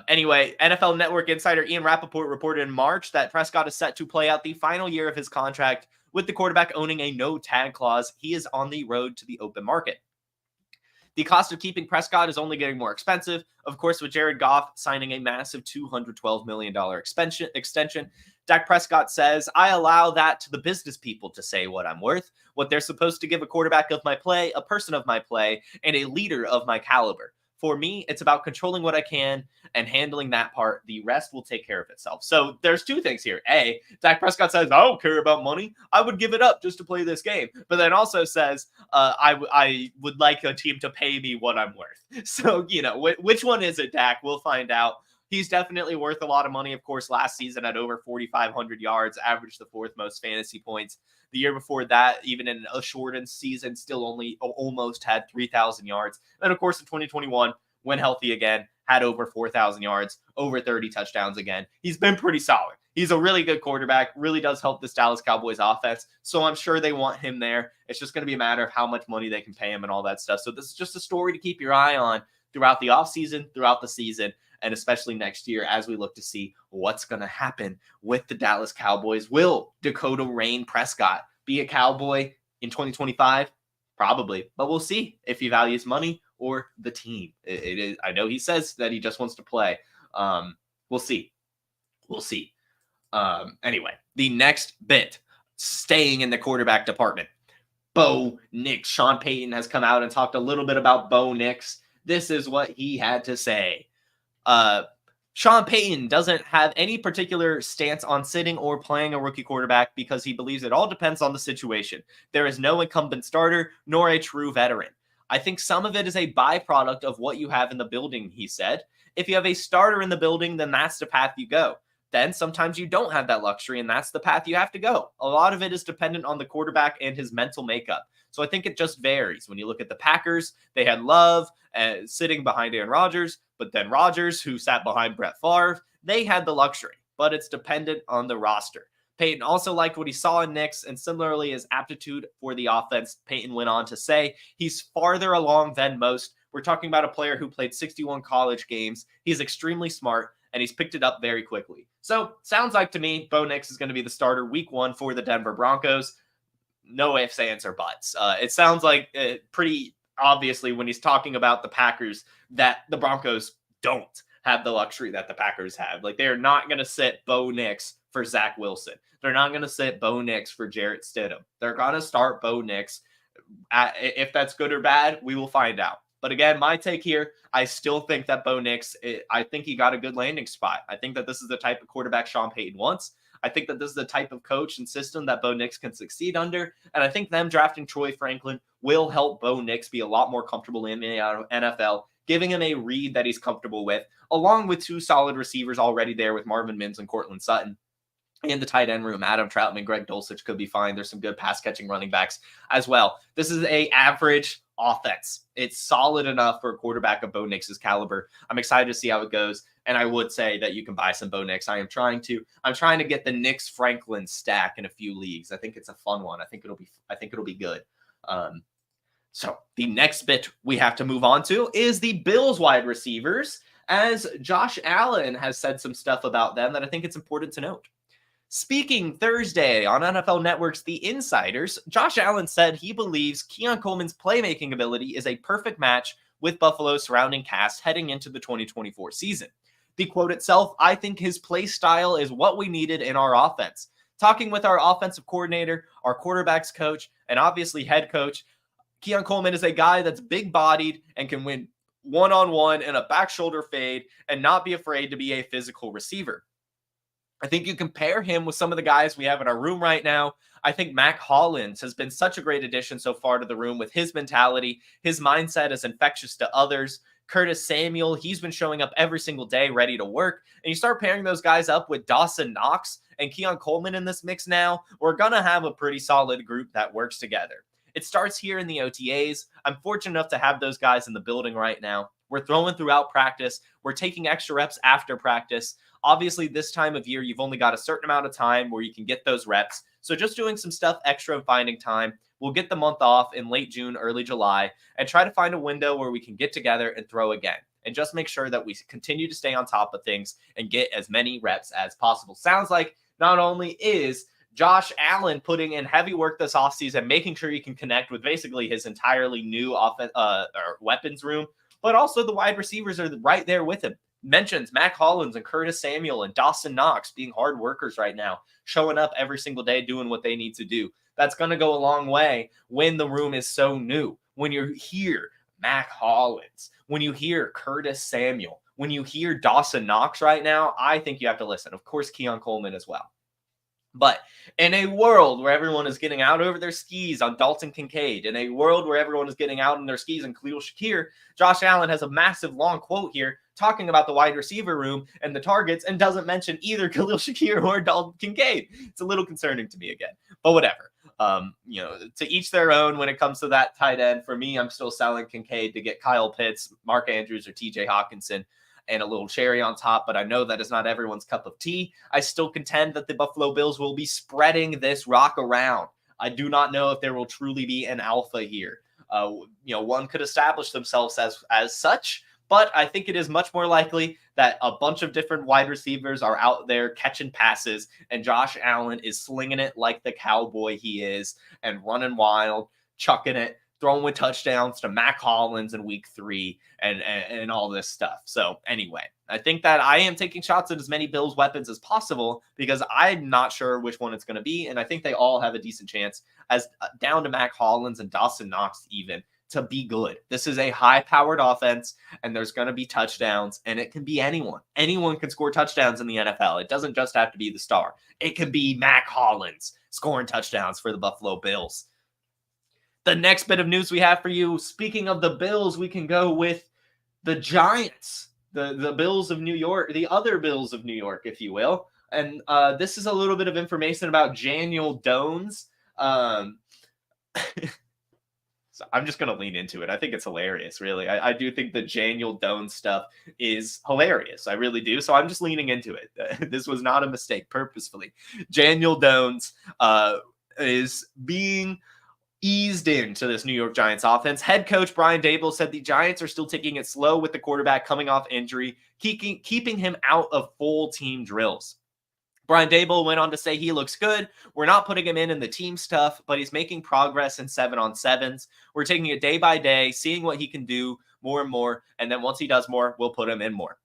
Anyway, NFL Network insider Ian Rappaport reported in March that Prescott is set to play out the final year of his contract with the quarterback owning a no-tag clause. He is on the road to the open market. The cost of keeping Prescott is only getting more expensive. Of course, with Jared Goff signing a massive $212 million extension, Dak Prescott says, I allow that to the business people to say what I'm worth, what they're supposed to give a quarterback of my play, a person of my play, and a leader of my caliber. For me, it's about controlling what I can and handling that part. The rest will take care of itself. So there's two things here. A, Dak Prescott says, I don't care about money. I would give it up just to play this game. But then also says, I would like a team to pay me what I'm worth. So, which one is it, Dak? We'll find out. He's definitely worth a lot of money. Of course, last season at over 4,500 yards, averaged the fourth most fantasy points. The year before that, even in a shortened season, still only almost had 3,000 yards. And of course, in 2021, when healthy again, had over 4,000 yards, over 30 touchdowns again. He's been pretty solid. He's a really good quarterback, really does help this Dallas Cowboys offense. So I'm sure they want him there. It's just going to be a matter of how much money they can pay him and all that stuff. So this is just a story to keep your eye on throughout the offseason, throughout the season, and especially next year as we look to see what's going to happen with the Dallas Cowboys. Will Dakota Rain Prescott be a Cowboy in 2025? Probably, but we'll see if he values money or the team. It is. I know he says that he just wants to play. We'll see. Anyway, the next bit, staying in the quarterback department. Bo Nix. Sean Payton has come out and talked a little bit about Bo Nix. This is what he had to say. Sean Payton doesn't have any particular stance on sitting or playing a rookie quarterback because he believes it all depends on the situation. There is no incumbent starter nor a true veteran. I think some of it is a byproduct of what you have in the building, he said. If you have a starter in the building, then that's the path you go. Then sometimes you don't have that luxury, and that's the path you have to go. A lot of it is dependent on the quarterback and his mental makeup. So I think it just varies. When you look at the Packers, they had Love sitting behind Aaron Rodgers, but then Rodgers, who sat behind Brett Favre, they had the luxury, but it's dependent on the roster. Payton also liked what he saw in Nix, and similarly his aptitude for the offense. Payton went on to say he's farther along than most. We're talking about a player who played 61 college games. He's extremely smart, and he's picked it up very quickly. So sounds like to me, Bo Nix is going to be the starter week 1 for the Denver Broncos. No ifs, ands, or buts. It sounds like pretty obviously when he's talking about the Packers that the Broncos don't have the luxury that the Packers have. Like, they're not going to sit Bo Nix for Zach Wilson. They're not going to sit Bo Nix for Jarrett Stidham. They're going to start Bo Nix. If that's good or bad, we will find out. But again, my take here, I still think that Bo Nix, I think he got a good landing spot. I think that this is the type of quarterback Sean Payton wants. I think that this is the type of coach and system that Bo Nix can succeed under. And I think them drafting Troy Franklin will help Bo Nix be a lot more comfortable in the NFL, giving him a read that he's comfortable with, along with 2 solid receivers already there with Marvin Mims and Cortland Sutton. In the tight end room, Adam Troutman, Greg Dulcich could be fine. There's some good pass-catching running backs as well. This is a average offense. It's solid enough for a quarterback of Bo Nix's caliber. I'm excited to see how it goes, and I would say that you can buy some Bo Nix. I'm trying to get the Nix Franklin stack in a few leagues. I think it's a fun one. I think it'll be good. So the next bit we have to move on to is the Bills wide receivers, as Josh Allen has said some stuff about them that I think it's important to note. Speaking Thursday on NFL Network's The Insiders, Josh Allen said he believes Keon Coleman's playmaking ability is a perfect match with Buffalo's surrounding cast heading into the 2024 season. The quote itself, I think his play style is what we needed in our offense. Talking with our offensive coordinator, our quarterbacks coach, and obviously head coach, Keon Coleman is a guy that's big-bodied and can win one-on-one in a back shoulder fade and not be afraid to be a physical receiver. I think you compare him with some of the guys we have in our room right now. I think Mac Hollins has been such a great addition so far to the room with his mentality. His mindset is infectious to others. Curtis Samuel, he's been showing up every single day ready to work. And you start pairing those guys up with Dawson Knox and Keon Coleman in this mix now, we're going to have a pretty solid group that works together. It starts here in the OTAs. I'm fortunate enough to have those guys in the building right now. We're throwing throughout practice. We're taking extra reps after practice. Obviously, this time of year, you've only got a certain amount of time where you can get those reps. So just doing some stuff extra and finding time. We'll get the month off in late June, early July, and try to find a window where we can get together and throw again. And just make sure that we continue to stay on top of things and get as many reps as possible. Sounds like not only is Josh Allen putting in heavy work this offseason, making sure he can connect with basically his entirely new weapons room, but also the wide receivers are right there with him. Mentions Mac Hollins and Curtis Samuel and Dawson Knox being hard workers right now, showing up every single day, doing what they need to do. That's going to go a long way when the room is so new. When you're here, Mac Hollins, when you hear Curtis Samuel, when you hear Dawson Knox right now, I think you have to listen. Of course, Keon Coleman as well. But in a world where everyone is getting out over their skis on Dalton Kincaid, in a world where everyone is getting out on their skis on Khalil Shakir, Josh Allen has a massive long quote here talking about the wide receiver room and the targets and doesn't mention either Khalil Shakir or Dalton Kincaid. It's a little concerning to me again, but whatever. To each their own when it comes to that tight end. For me, I'm still selling Kincaid to get Kyle Pitts, Mark Andrews, or TJ Hawkinson and a little cherry on top, but I know that is not everyone's cup of tea. I still contend that the Buffalo Bills will be spreading this rock around. I do not know if there will truly be an alpha here. One could establish themselves as such, but I think it is much more likely that a bunch of different wide receivers are out there catching passes, and Josh Allen is slinging it like the cowboy he is and running wild, chucking it, throwing with touchdowns to Mac Hollins in week 3 and all this stuff. So anyway, I think that I am taking shots at as many Bills weapons as possible because I'm not sure which one it's going to be. And I think they all have a decent chance as down to Mac Hollins and Dawson Knox even to be good. This is a high-powered offense, and there's going to be touchdowns, and it can be anyone. Anyone can score touchdowns in the NFL. It doesn't just have to be the star. It can be Mac Hollins scoring touchdowns for the Buffalo Bills. The next bit of news we have for you, speaking of the Bills, we can go with the Giants, the Bills of New York, the other Bills of New York, if you will. And this is a little bit of information about Janiel Dones. So I'm just going to lean into it. I think it's hilarious, really. I do think the Janiel Dones stuff is hilarious. I really do. So I'm just leaning into it. This was not a mistake purposefully. Janiel Dones is being eased into this New York Giants offense. Head coach Brian Daboll said the Giants are still taking it slow with the quarterback coming off injury, keeping him out of full team drills. Brian Daboll went on to say he looks good. We're not putting him in the team stuff, but he's making progress in 7-on-7s. We're taking it day by day, seeing what he can do more and more. And then once he does more, we'll put him in more.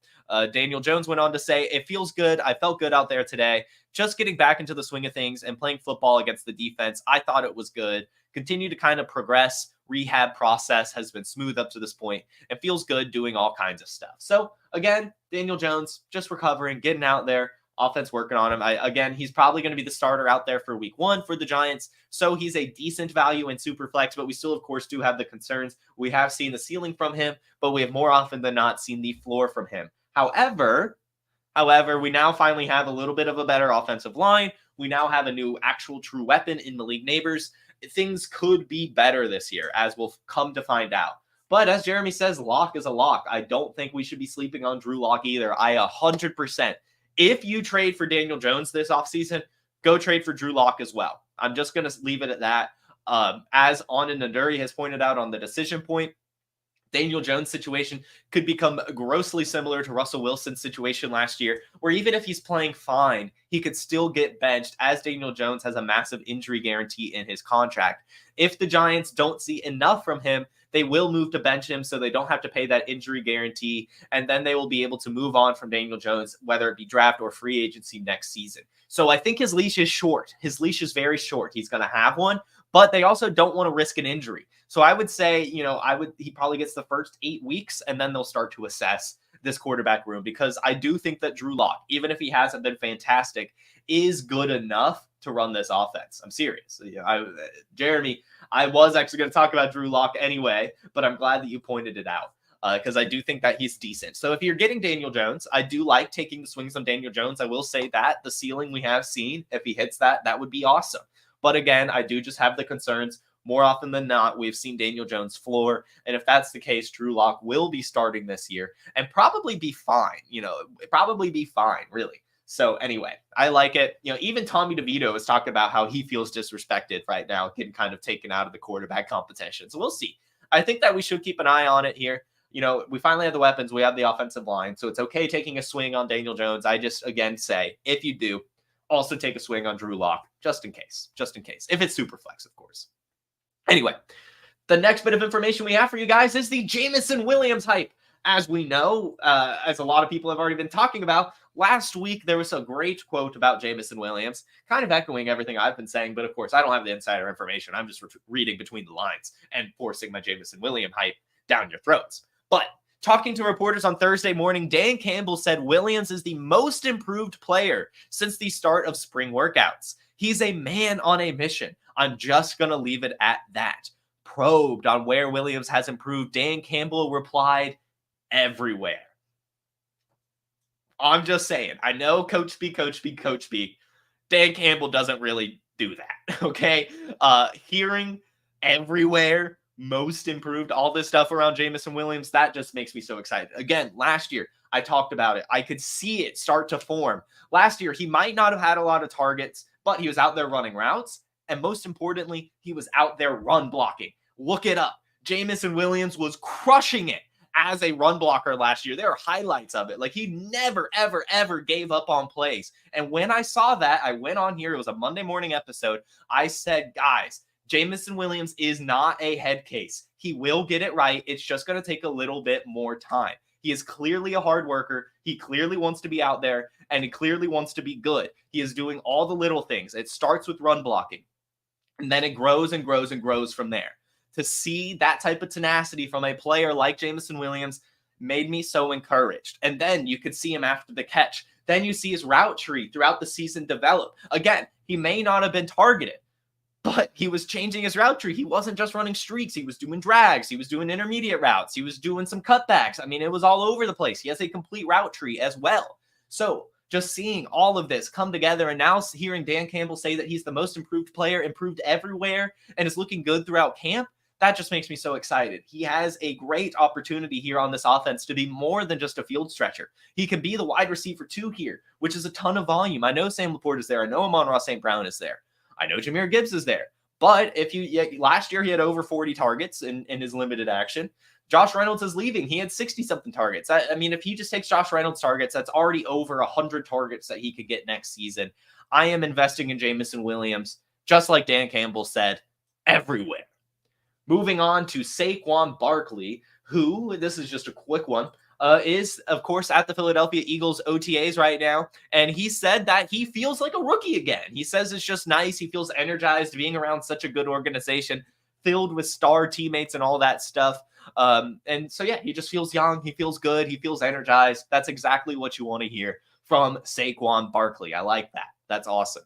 Daniel Jones went on to say, it feels good. I felt good out there today. Just getting back into the swing of things and playing football against the defense. I thought it was good. Continue to kind of progress. Rehab process has been smooth up to this point. It feels good doing all kinds of stuff. So again, Daniel Jones just recovering, getting out there. Offense working on him. He's probably going to be the starter out there for week 1 for the Giants. So he's a decent value in Superflex, but we still, of course, do have the concerns. We have seen the ceiling from him, but we have more often than not seen the floor from him. However, we now finally have a little bit of a better offensive line. We now have a new actual true weapon in Malik Neighbors. Things could be better this year, as we'll come to find out. But as Jeremy says, lock is a lock. I don't think we should be sleeping on Drew Lock either. I 100%. If you trade for Daniel Jones this offseason, go trade for Drew Lock as well. I'm just going to leave it at that. As Anand Naduri has pointed out on the decision point, Daniel Jones' situation could become grossly similar to Russell Wilson's situation last year, where even if he's playing fine, he could still get benched as Daniel Jones has a massive injury guarantee in his contract. If the Giants don't see enough from him, they will move to bench him so they don't have to pay that injury guarantee, and then they will be able to move on from Daniel Jones, whether it be draft or free agency next season. So I think his leash is short. His leash is very short. He's going to have one, but they also don't want to risk an injury. So I would say, he probably gets the first 8 weeks, and then they'll start to assess this quarterback room, because I do think that Drew Lock, even if he hasn't been fantastic, is good enough to run this offense. I'm serious. Jeremy, I was actually going to talk about Drew Lock anyway, but I'm glad that you pointed it out, because I do think that he's decent. So if you're getting Daniel Jones, I do like taking the swings on Daniel Jones. I will say that the ceiling we have seen, if he hits that would be awesome. But again, I do just have the concerns. More often than not, we've seen Daniel Jones floor. And if that's the case, Drew Lock will be starting this year and probably be fine. Probably be fine, really. So anyway, I like it. Even Tommy DeVito is talking about how he feels disrespected right now, getting kind of taken out of the quarterback competition. So we'll see. I think that we should keep an eye on it here. We finally have the weapons. We have the offensive line. So it's okay taking a swing on Daniel Jones. I just, again, say, if you do, also take a swing on Drew Lock, just in case. If it's super flex, of course. Anyway, the next bit of information we have for you guys is the Jameson Williams hype. As we know, as a lot of people have already been talking about, last week there was a great quote about Jameson Williams, kind of echoing everything I've been saying, but of course I don't have the insider information. I'm just reading between the lines and forcing my Jameson Williams hype down your throats. But talking to reporters on Thursday morning, Dan Campbell said Williams is the most improved player since the start of spring workouts. He's a man on a mission. I'm just going to leave it at that. Probed on where Williams has improved, Dan Campbell replied, everywhere. I'm just saying, I know coach speak. Dan Campbell doesn't really do that, okay? Hearing everywhere, most improved, all this stuff around Jameson Williams, that just makes me so excited. Again, last year, I talked about it. I could see it start to form. Last year, he might not have had a lot of targets, but he was out there running routes. And most importantly, he was out there run blocking. Look it up. Jameson Williams was crushing it as a run blocker last year. There are highlights of it. Like, he never, ever, ever gave up on plays. And when I saw that, I went on here. It was a Monday morning episode. I said, guys, Jameson Williams is not a head case. He will get it right. It's just going to take a little bit more time. He is clearly a hard worker. He clearly wants to be out there, and he clearly wants to be good. He is doing all the little things. It starts with run blocking, and then it grows and grows and grows from there. To see that type of tenacity from a player like Jameson Williams made me so encouraged. And then you could see him after the catch. Then you see his route tree throughout the season develop. Again, he may not have been targeted, but he was changing his route tree. He wasn't just running streaks. He was doing drags. He was doing intermediate routes. He was doing some cutbacks. I mean, it was all over the place. He has a complete route tree as well. So just seeing all of this come together, and now hearing Dan Campbell say that he's the most improved player, improved everywhere, and is looking good throughout camp, that just makes me so excited. He has a great opportunity here on this offense to be more than just a field stretcher. He can be the wide receiver 2 here, which is a ton of volume. I know Sam Laporte is there. I know Amon-Ra St. Brown is there. I know Jahmyr Gibbs is there. But last year he had over 40 targets in his limited action. Josh Reynolds is leaving. He had 60-something targets. I mean, if he just takes Josh Reynolds' targets, that's already over 100 targets that he could get next season. I am investing in Jameson Williams, just like Dan Campbell said, everywhere. Moving on to Saquon Barkley, who, this is just a quick one, is, of course, at the Philadelphia Eagles OTAs right now. And he said that he feels like a rookie again. He says it's just nice. He feels energized being around such a good organization, filled with star teammates and all that stuff. And so, yeah, he just feels young. He feels good. He feels energized. That's exactly what you want to hear from Saquon Barkley. I like that. That's awesome.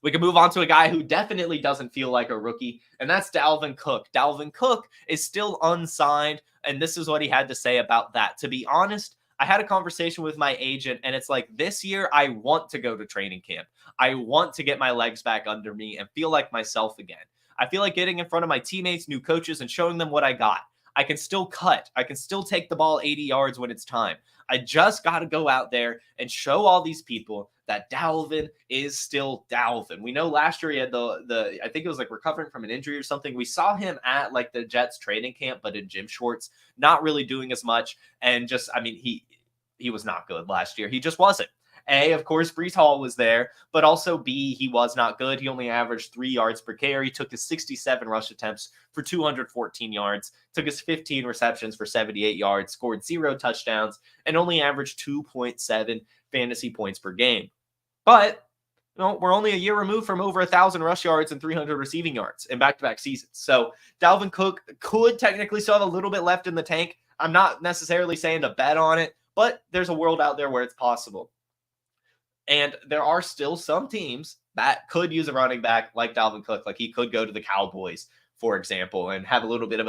We can move on to a guy who definitely doesn't feel like a rookie, and that's Dalvin Cook. Dalvin Cook is still unsigned, and this is what he had to say about that. To be honest, I had a conversation with my agent, and it's like, this year I want to go to training camp. I want to get my legs back under me and feel like myself again. I feel like getting in front of my teammates, new coaches, and showing them what I got. I can still cut. I can still take the ball 80 yards when it's time. I just got to go out there and show all these people that Dalvin is still Dalvin. We know last year he had I think it was like recovering from an injury or something. We saw him at like the Jets training camp, but in gym shorts, not really doing as much. And just, I mean, he was not good last year. He just wasn't. A, of course, Breece Hall was there, but also B, he was not good. He only averaged 3 yards per carry, took his 67 rush attempts for 214 yards, took his 15 receptions for 78 yards, scored 0 touchdowns, and only averaged 2.7 fantasy points per game. But we're only a year removed from over 1,000 rush yards and 300 receiving yards in back-to-back seasons. So Dalvin Cook could technically still have a little bit left in the tank. I'm not necessarily saying to bet on it, but there's a world out there where it's possible. And there are still some teams that could use a running back like Dalvin Cook. Like, he could go to the Cowboys, for example, and have a little bit of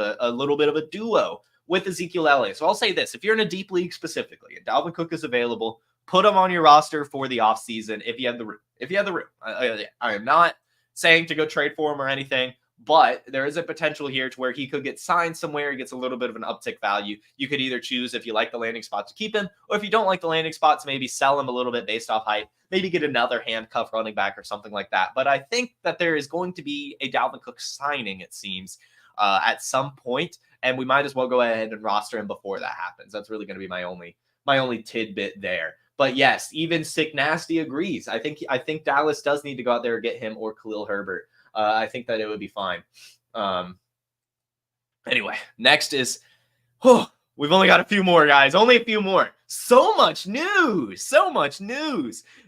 a duo with Ezekiel Elliott. So I'll say this: if you're in a deep league specifically, and Dalvin Cook is available, put him on your roster for the offseason if you have the room. If you have the room. I am not saying to go trade for him or anything, but there is a potential here to where he could get signed somewhere. He gets a little bit of an uptick value. You could either choose, if you like the landing spot, to keep him, or if you don't like the landing spots, maybe sell him a little bit based off height, maybe get another handcuff running back or something like that. But I think that there is going to be a Dalvin Cook signing, it seems, at some point, and we might as well go ahead and roster him before that happens. That's really going to be my only tidbit there. But yes, even Sick Nasty agrees. I think Dallas does need to go out there and get him or Khalil Herbert. I think that it would be fine. Anyway, next is, we've only got a few more, guys. Only a few more. So much news.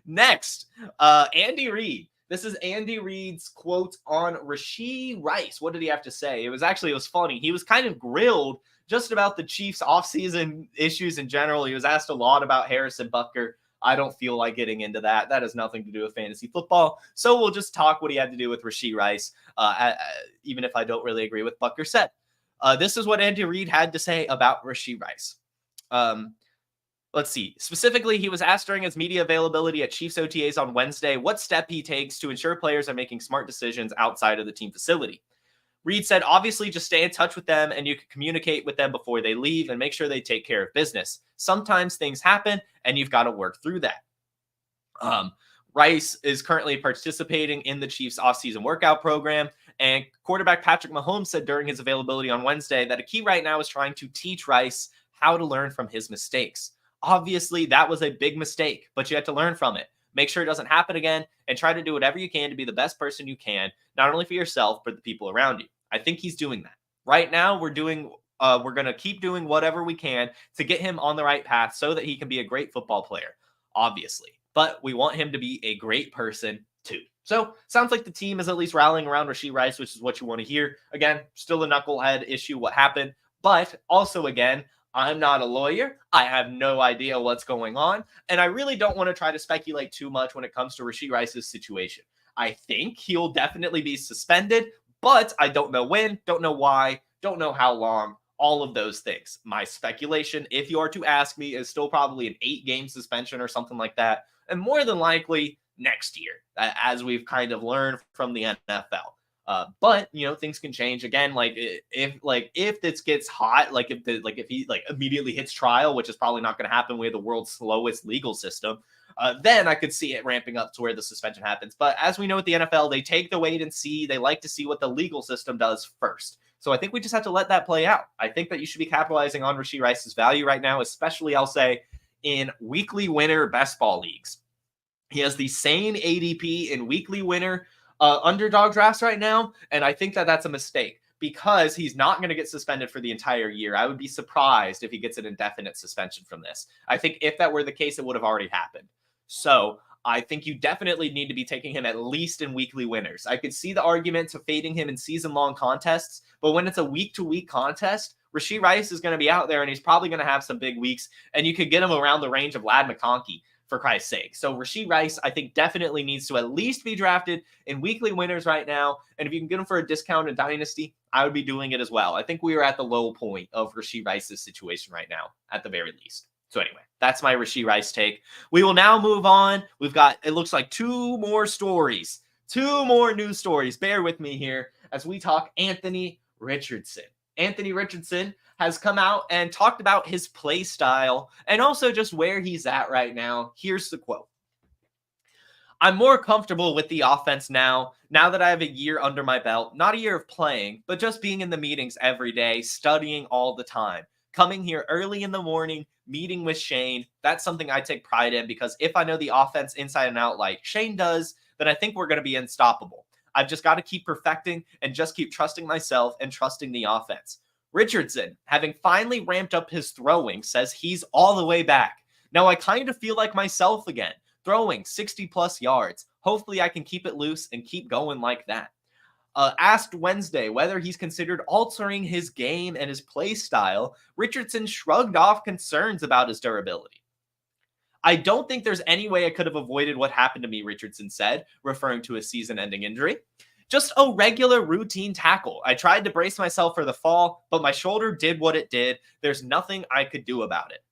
Next, Andy Reid. This is Andy Reid's quote on Rashee Rice. What did he have to say? It was funny. He was kind of grilled just about the Chiefs' offseason issues in general. He was asked a lot about Harrison Butker. I don't feel like getting into that. That has nothing to do with fantasy football. So we'll just talk what he had to do with Rashee Rice, even if I don't really agree with Butker said. This is what Andy Reid had to say about Rashee Rice. Let's see. Specifically, he was asked during his media availability at Chiefs OTAs on Wednesday what step he takes to ensure players are making smart decisions outside of the team facility. Reid said, obviously, just stay in touch with them and you can communicate with them before they leave and make sure they take care of business. Sometimes things happen and you've got to work through that. Rice is currently participating in the Chiefs offseason workout program, and quarterback Patrick Mahomes said during his availability on Wednesday that a key right now is trying to teach Rice how to learn from his mistakes. Obviously, that was a big mistake, but you have to learn from it. Make sure it doesn't happen again and try to do whatever you can to be the best person you can, not only for yourself, but the people around you. I think he's doing that. Right now, we're going to keep doing whatever we can to get him on the right path so that he can be a great football player, obviously. But we want him to be a great person too. So sounds like the team is at least rallying around Rashee Rice, which is what you want to hear. Again, still a knucklehead issue, what happened. But also, again, I'm not a lawyer. I have no idea what's going on. And I really don't want to try to speculate too much when it comes to Rashee Rice's situation. I think he'll definitely be suspended, but I don't know when, don't know why, don't know how long, all of those things. My speculation, if you are to ask me, is still probably an 8-game suspension or something like that. And more than likely next year, as we've kind of learned from the NFL. But things can change again. If this gets hot, if he immediately hits trial, which is probably not going to happen. We have the world's slowest legal system. Then I could see it ramping up to where the suspension happens. But as we know with the NFL, they take the wait and see. They like to see what the legal system does first. So I think we just have to let that play out. I think that you should be capitalizing on Rashee Rice's value right now, especially I'll say in weekly winner best ball leagues. He has the same ADP in weekly winner underdog drafts right now, and I think that that's a mistake because he's not going to get suspended for the entire year. I would be surprised if he gets an indefinite suspension from this. I think if that were the case, it would have already happened. So I think you definitely need to be taking him at least in weekly winners. I could see the argument to fading him in season-long contests, but when it's a week-to-week contest, Rashee Rice is going to be out there, and he's probably going to have some big weeks, and you could get him around the range of Ladd McConkey, for Christ's sake. So Rashee Rice, I think, definitely needs to at least be drafted in weekly winners right now. And if you can get him for a discount in Dynasty, I would be doing it as well. I think we are at the low point of Rashee Rice's situation right now, at the very least. So anyway, that's my Rashee Rice take. We will now move on. We've got, it looks like 2 more stories, 2 more news stories. Bear with me here as we talk Anthony Richardson. Anthony Richardson has come out and talked about his play style and also just where he's at right now. Here's the quote. I'm more comfortable with the offense now that I have a year under my belt, not a year of playing, but just being in the meetings every day, studying all the time, coming here early in the morning, meeting with Shane. That's something I take pride in because if I know the offense inside and out like Shane does, then I think we're going to be unstoppable. I've just got to keep perfecting and just keep trusting myself and trusting the offense. Richardson, having finally ramped up his throwing, says he's all the way back. Now I kind of feel like myself again, throwing 60-plus yards. Hopefully I can keep it loose and keep going like that. Asked Wednesday whether he's considered altering his game and his play style, Richardson shrugged off concerns about his durability. I don't think there's any way I could have avoided what happened to me, Richardson said, referring to a season-ending injury. Just a regular routine tackle. I tried to brace myself for the fall, but my shoulder did what it did. There's nothing I could do about it.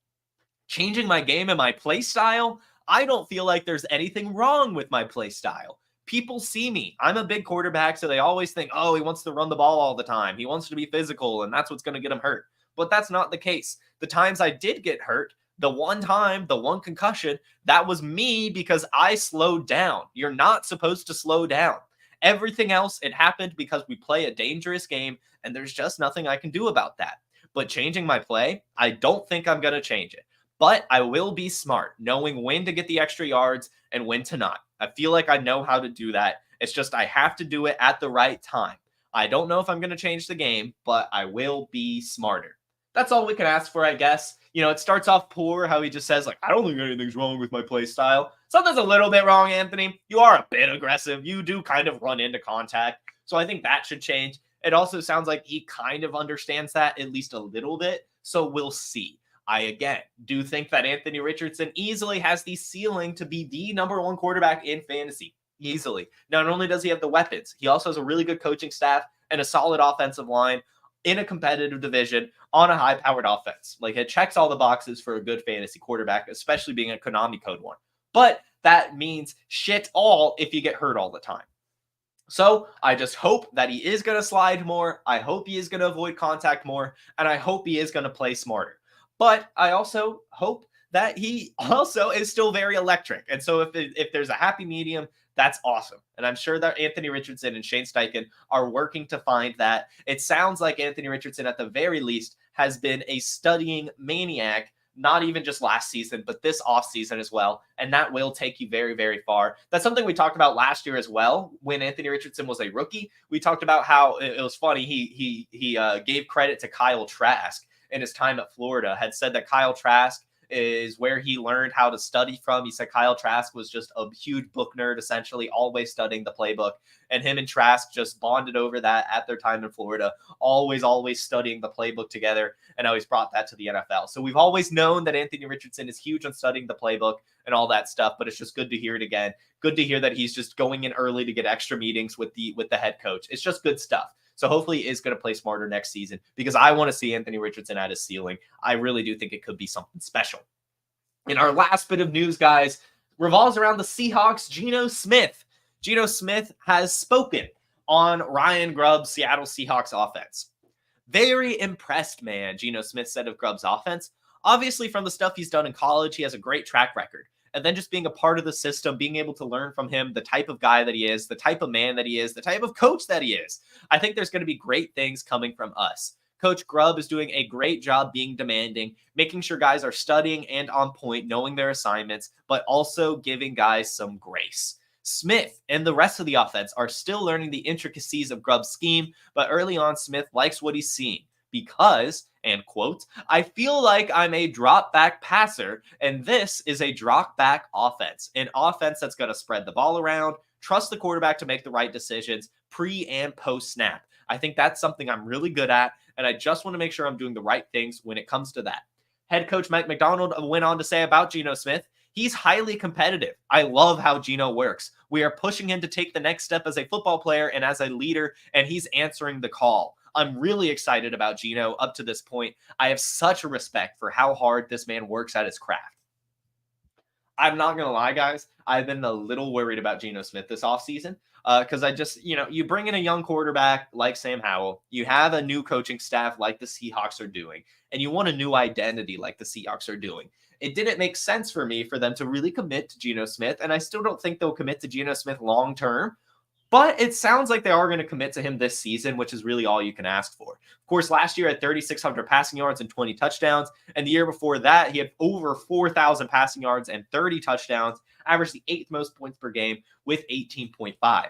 Changing my game and my play style? I don't feel like there's anything wrong with my play style. People see me. I'm a big quarterback, so they always think, oh, he wants to run the ball all the time. He wants to be physical, and that's what's going to get him hurt. But that's not the case. The times I did get hurt, the one time, the one concussion, that was me because I slowed down. You're not supposed to slow down. Everything else, it happened because we play a dangerous game, and there's just nothing I can do about that. But changing my play, I don't think I'm going to change it. But I will be smart, knowing when to get the extra yards and when to not. I feel like I know how to do that. It's just I have to do it at the right time. I don't know if I'm going to change the game, but I will be smarter. That's all we can ask for, I guess. It starts off poor, how he just says, I don't think anything's wrong with my play style. Something's a little bit wrong, Anthony. You are a bit aggressive. You do kind of run into contact. So I think that should change. It also sounds like he kind of understands that at least a little bit. So we'll see. I, again, do think that Anthony Richardson easily has the ceiling to be the number one quarterback in fantasy. Easily. Not only does he have the weapons, he also has a really good coaching staff and a solid offensive line in a competitive division on a high-powered offense. Like, it checks all the boxes for a good fantasy quarterback, especially being a Konami Code 1. But that means shit all if you get hurt all the time. So I just hope that he is going to slide more. I hope he is going to avoid contact more. And I hope he is going to play smarter. But I also hope that he also is still very electric. And so if there's a happy medium, that's awesome. And I'm sure that Anthony Richardson and Shane Steichen are working to find that. It sounds like Anthony Richardson, at the very least, has been a studying maniac, not even just last season, but this offseason as well. And that will take you very, very far. That's something we talked about last year as well. When Anthony Richardson was a rookie, we talked about how it was funny. He gave credit to Kyle Trask in his time at Florida, had said that Kyle Trask is where he learned how to study from. He said Kyle Trask was just a huge book nerd, essentially, always studying the playbook. And him and Trask just bonded over that at their time in Florida, always studying the playbook together. And now he's brought that to the NFL. So we've always known that Anthony Richardson is huge on studying the playbook and all that stuff, but it's just good to hear it again. Good to hear that he's just going in early to get extra meetings with the head coach. It's just good stuff. So hopefully he is going to play smarter next season, because I want to see Anthony Richardson at his ceiling. I really do think it could be something special. And our last bit of news, guys, revolves around the Seahawks' Geno Smith. Geno Smith has spoken on Ryan Grubb's Seattle Seahawks offense. Very impressed, man, Geno Smith said of Grubb's offense. Obviously, from the stuff he's done in college, he has a great track record. And then just being a part of the system, being able to learn from him, the type of guy that he is, the type of man that he is, the type of coach that he is. I think there's going to be great things coming from us. Coach Grubb is doing a great job being demanding, making sure guys are studying and on point, knowing their assignments, but also giving guys some grace. Smith and the rest of the offense are still learning the intricacies of Grubb's scheme, but early on, Smith likes what he's seeing because, and quote, I feel like I'm a drop back passer, and this is a drop back offense, an offense that's going to spread the ball around, trust the quarterback to make the right decisions pre and post snap. I think that's something I'm really good at, and I just want to make sure I'm doing the right things when it comes to that. Head coach Mike McDonald went on to say about Geno Smith, he's highly competitive. I love how Geno works. We are pushing him to take the next step as a football player and as a leader, and he's answering the call. I'm really excited about Geno up to this point. I have such a respect for how hard this man works at his craft. I'm not going to lie, guys. I've been a little worried about Geno Smith this offseason because I just, you bring in a young quarterback like Sam Howell, you have a new coaching staff like the Seahawks are doing, and you want a new identity like the Seahawks are doing. It didn't make sense for me for them to really commit to Geno Smith, and I still don't think they'll commit to Geno Smith long term. But it sounds like they are going to commit to him this season, which is really all you can ask for. Of course, last year at 3,600 passing yards and 20 touchdowns. And the year before that, he had over 4,000 passing yards and 30 touchdowns, averaged the 8th most points per game with 18.5.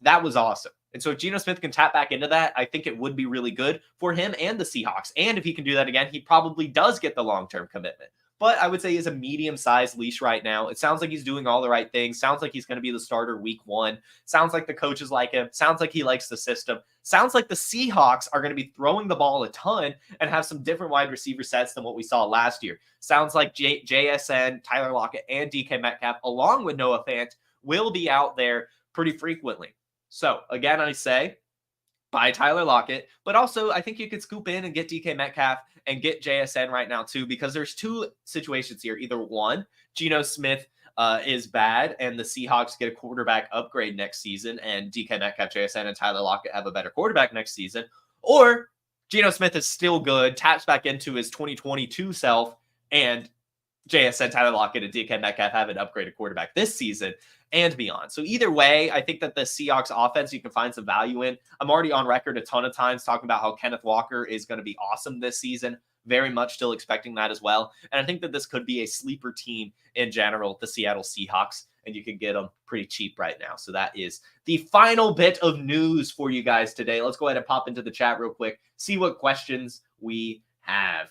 That was awesome. And so if Geno Smith can tap back into that, I think it would be really good for him and the Seahawks. And if he can do that again, he probably does get the long-term commitment. But I would say he's a medium-sized leash right now. It sounds like he's doing all the right things. Sounds like he's going to be the starter week 1. Sounds like the coaches like him. Sounds like he likes the system. Sounds like the Seahawks are going to be throwing the ball a ton and have some different wide receiver sets than what we saw last year. Sounds like JSN, Tyler Lockett, and DK Metcalf, along with Noah Fant, will be out there pretty frequently. So, again, I say, buy Tyler Lockett, but also I think you could scoop in and get DK Metcalf and get JSN right now too, because there's two situations here. Either one, Geno Smith is bad and the Seahawks get a quarterback upgrade next season and DK Metcalf, JSN, and Tyler Lockett have a better quarterback next season, or Geno Smith is still good, taps back into his 2022 self, and JSN, Tyler Lockett, and DK Metcalf have an upgraded quarterback this season and beyond. So either way, I think that the Seahawks offense you can find some value in. I'm already on record a ton of times talking about how Kenneth Walker is going to be awesome this season. Very much still expecting that as well. And I think that this could be a sleeper team in general, the Seattle Seahawks, and you can get them pretty cheap right now. So that is the final bit of news for you guys today. Let's go ahead and pop into the chat real quick, see what questions we have.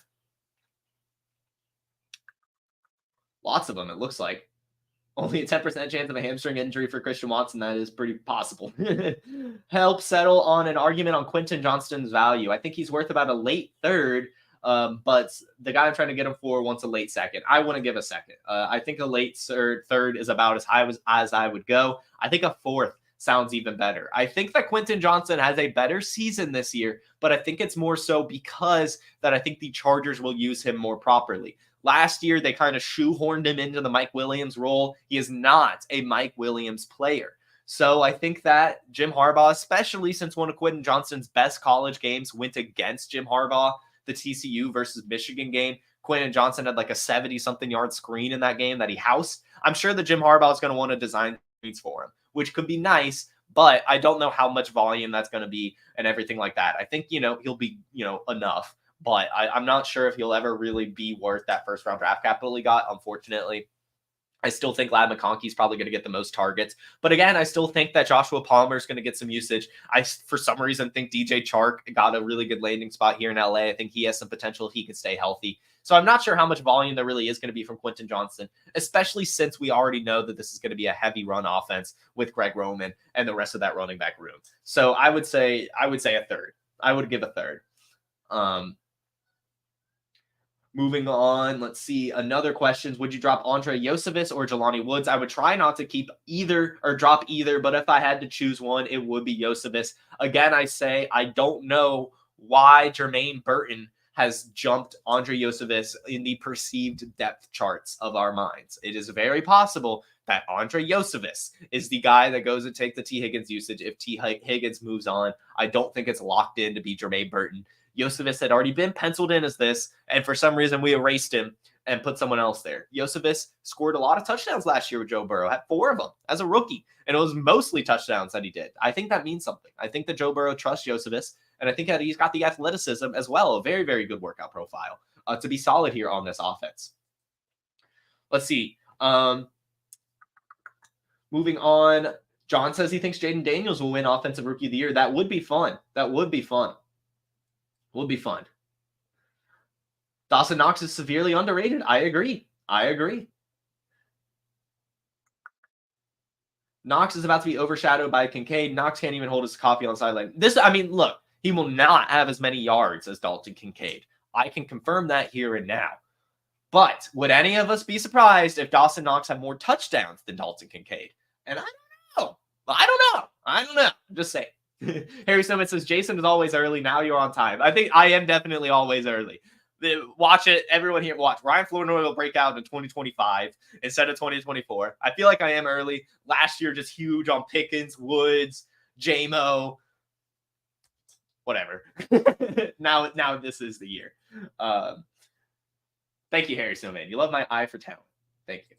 Lots of them, it looks like. Only a 10% chance of a hamstring injury for Christian Watson. That is pretty possible. Help settle on an argument on Quentin Johnston's value. I think he's worth about a late third, but the guy I'm trying to get him for wants a late second. I want to give a second. I think a late third is about as high as I would go. I think a fourth sounds even better. I think that Quentin Johnston has a better season this year, but I think it's more so because that I think the Chargers will use him more properly. Last year, they kind of shoehorned him into the Mike Williams role. He is not a Mike Williams player. So I think that Jim Harbaugh, especially since one of Quentin Johnston's best college games went against Jim Harbaugh, the TCU versus Michigan game, Quentin Johnston had like a 70-something yard screen in that game that he housed. I'm sure that Jim Harbaugh is going to want to design screens for him, which could be nice, but I don't know how much volume that's going to be and everything like that. I think, he'll be, enough. But I'm not sure if he'll ever really be worth that first-round draft capital he got, unfortunately. I still think Ladd McConkey's probably going to get the most targets. But again, I still think that Joshua Palmer is going to get some usage. I, for some reason, think DJ Chark got a really good landing spot here in LA. I think he has some potential if he can stay healthy. So I'm not sure how much volume there really is going to be from Quentin Johnston, especially since we already know that this is going to be a heavy run offense with Greg Roman and the rest of that running back room. So I would say a third. I would give a third. Moving on, let's see. Another question: would you drop Andre Josephus or Jelani Woods? I would try not to keep either or drop either, but if I had to choose one, it would be Josephus. Again, I say I don't know why Jermaine Burton has jumped Andre Josephus in the perceived depth charts of our minds. It is very possible that Andre Josephus is the guy that goes and take the T. Higgins usage if T. Higgins moves on. I don't think it's locked in to be Jermaine Burton. Josephus had already been penciled in as this, and for some reason we erased him and put someone else there. Josephus scored a lot of touchdowns last year with Joe Burrow, had 4 of them as a rookie, and it was mostly touchdowns that he did. I think that means something. I think that Joe Burrow trusts Josephus, and I think that he's got the athleticism as well, a very, very good workout profile to be solid here on this offense. Let's see. Moving on, John says he thinks Jaden Daniels will win Offensive Rookie of the Year. That would be fun. That would be fun. Would be fun. Dawson Knox is severely underrated. I agree. Knox is about to be overshadowed by Kincaid. Knox can't even hold his coffee on the sideline. Look, he will not have as many yards as Dalton Kincaid. I can confirm that here and now. But would any of us be surprised if Dawson Knox had more touchdowns than Dalton Kincaid? And I don't know. Just saying. Harry Snowman says, Jason is always early. Now you're on time. I think I am definitely always early. Watch it. Everyone here, watch. Ryan Flournoy will break out in 2025 instead of 2024. I feel like I am early. Last year, just huge on Pickens, Woods, J-Mo, whatever. Now this is the year. Thank you, Harry Snowman. You love my eye for talent. Thank you.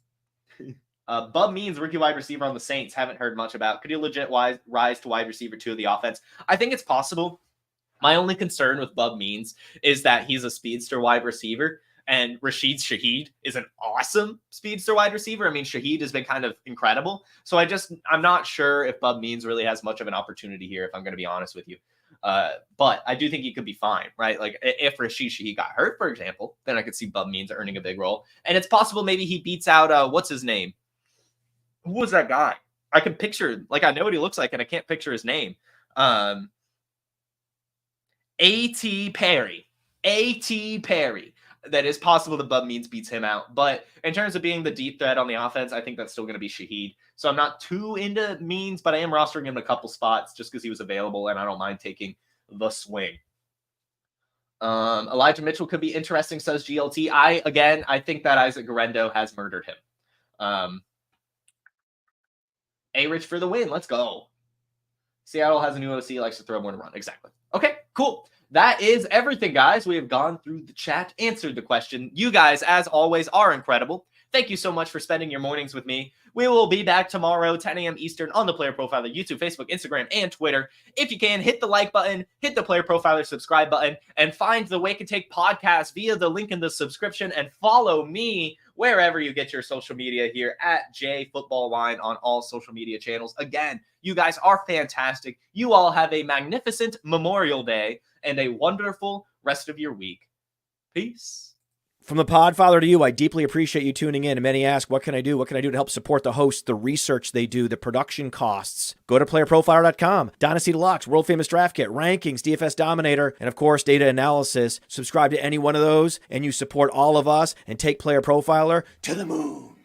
Bub Means, rookie wide receiver on the Saints. Haven't heard much about. Could he legit rise to wide receiver 2 of the offense? I think it's possible. My only concern with Bub Means is that he's a speedster wide receiver, and Rashid Shaheed is an awesome speedster wide receiver. I mean, Shaheed has been kind of incredible. So I'm not sure if Bub Means really has much of an opportunity here, if I'm going to be honest with you. But I do think he could be fine, right? Like if Rashid Shaheed got hurt, for example, then I could see Bub Means earning a big role. And it's possible maybe he beats out, what's his name? Who was that guy? I can picture, I know what he looks like, and I can't picture his name. A.T. Perry. That is possible that Bub Means beats him out. But in terms of being the deep threat on the offense, I think that's still going to be Shaheed. So I'm not too into Means, but I am rostering him in a couple spots just because he was available, and I don't mind taking the swing. Elijah Mitchell could be interesting, says GLT. I think that Isaac Guerrero has murdered him. A-Rich for the win. Let's go. Seattle has a new OC, likes to throw more than run. Exactly. Okay, cool. That is everything, guys. We have gone through the chat, answered the question. You guys, as always, are incredible. Thank you so much for spending your mornings with me. We will be back tomorrow, 10 a.m. Eastern, on the Player Profiler, YouTube, Facebook, Instagram, and Twitter. If you can, hit the like button, hit the Player Profiler subscribe button, and find the Wake and Take podcast via the link in the subscription, and follow me wherever you get your social media here at JFootballWine on all social media channels. Again, you guys are fantastic. You all have a magnificent Memorial Day and a wonderful rest of your week. Peace. From the Podfather to you, I deeply appreciate you tuning in. And many ask, what can I do? What can I do to help support the host, the research they do, the production costs? Go to PlayerProfiler.com, Dynasty Deluxe, World Famous Draft Kit, Rankings, DFS Dominator, and of course, data analysis. Subscribe to any one of those, and you support all of us and take Player Profiler to the moon.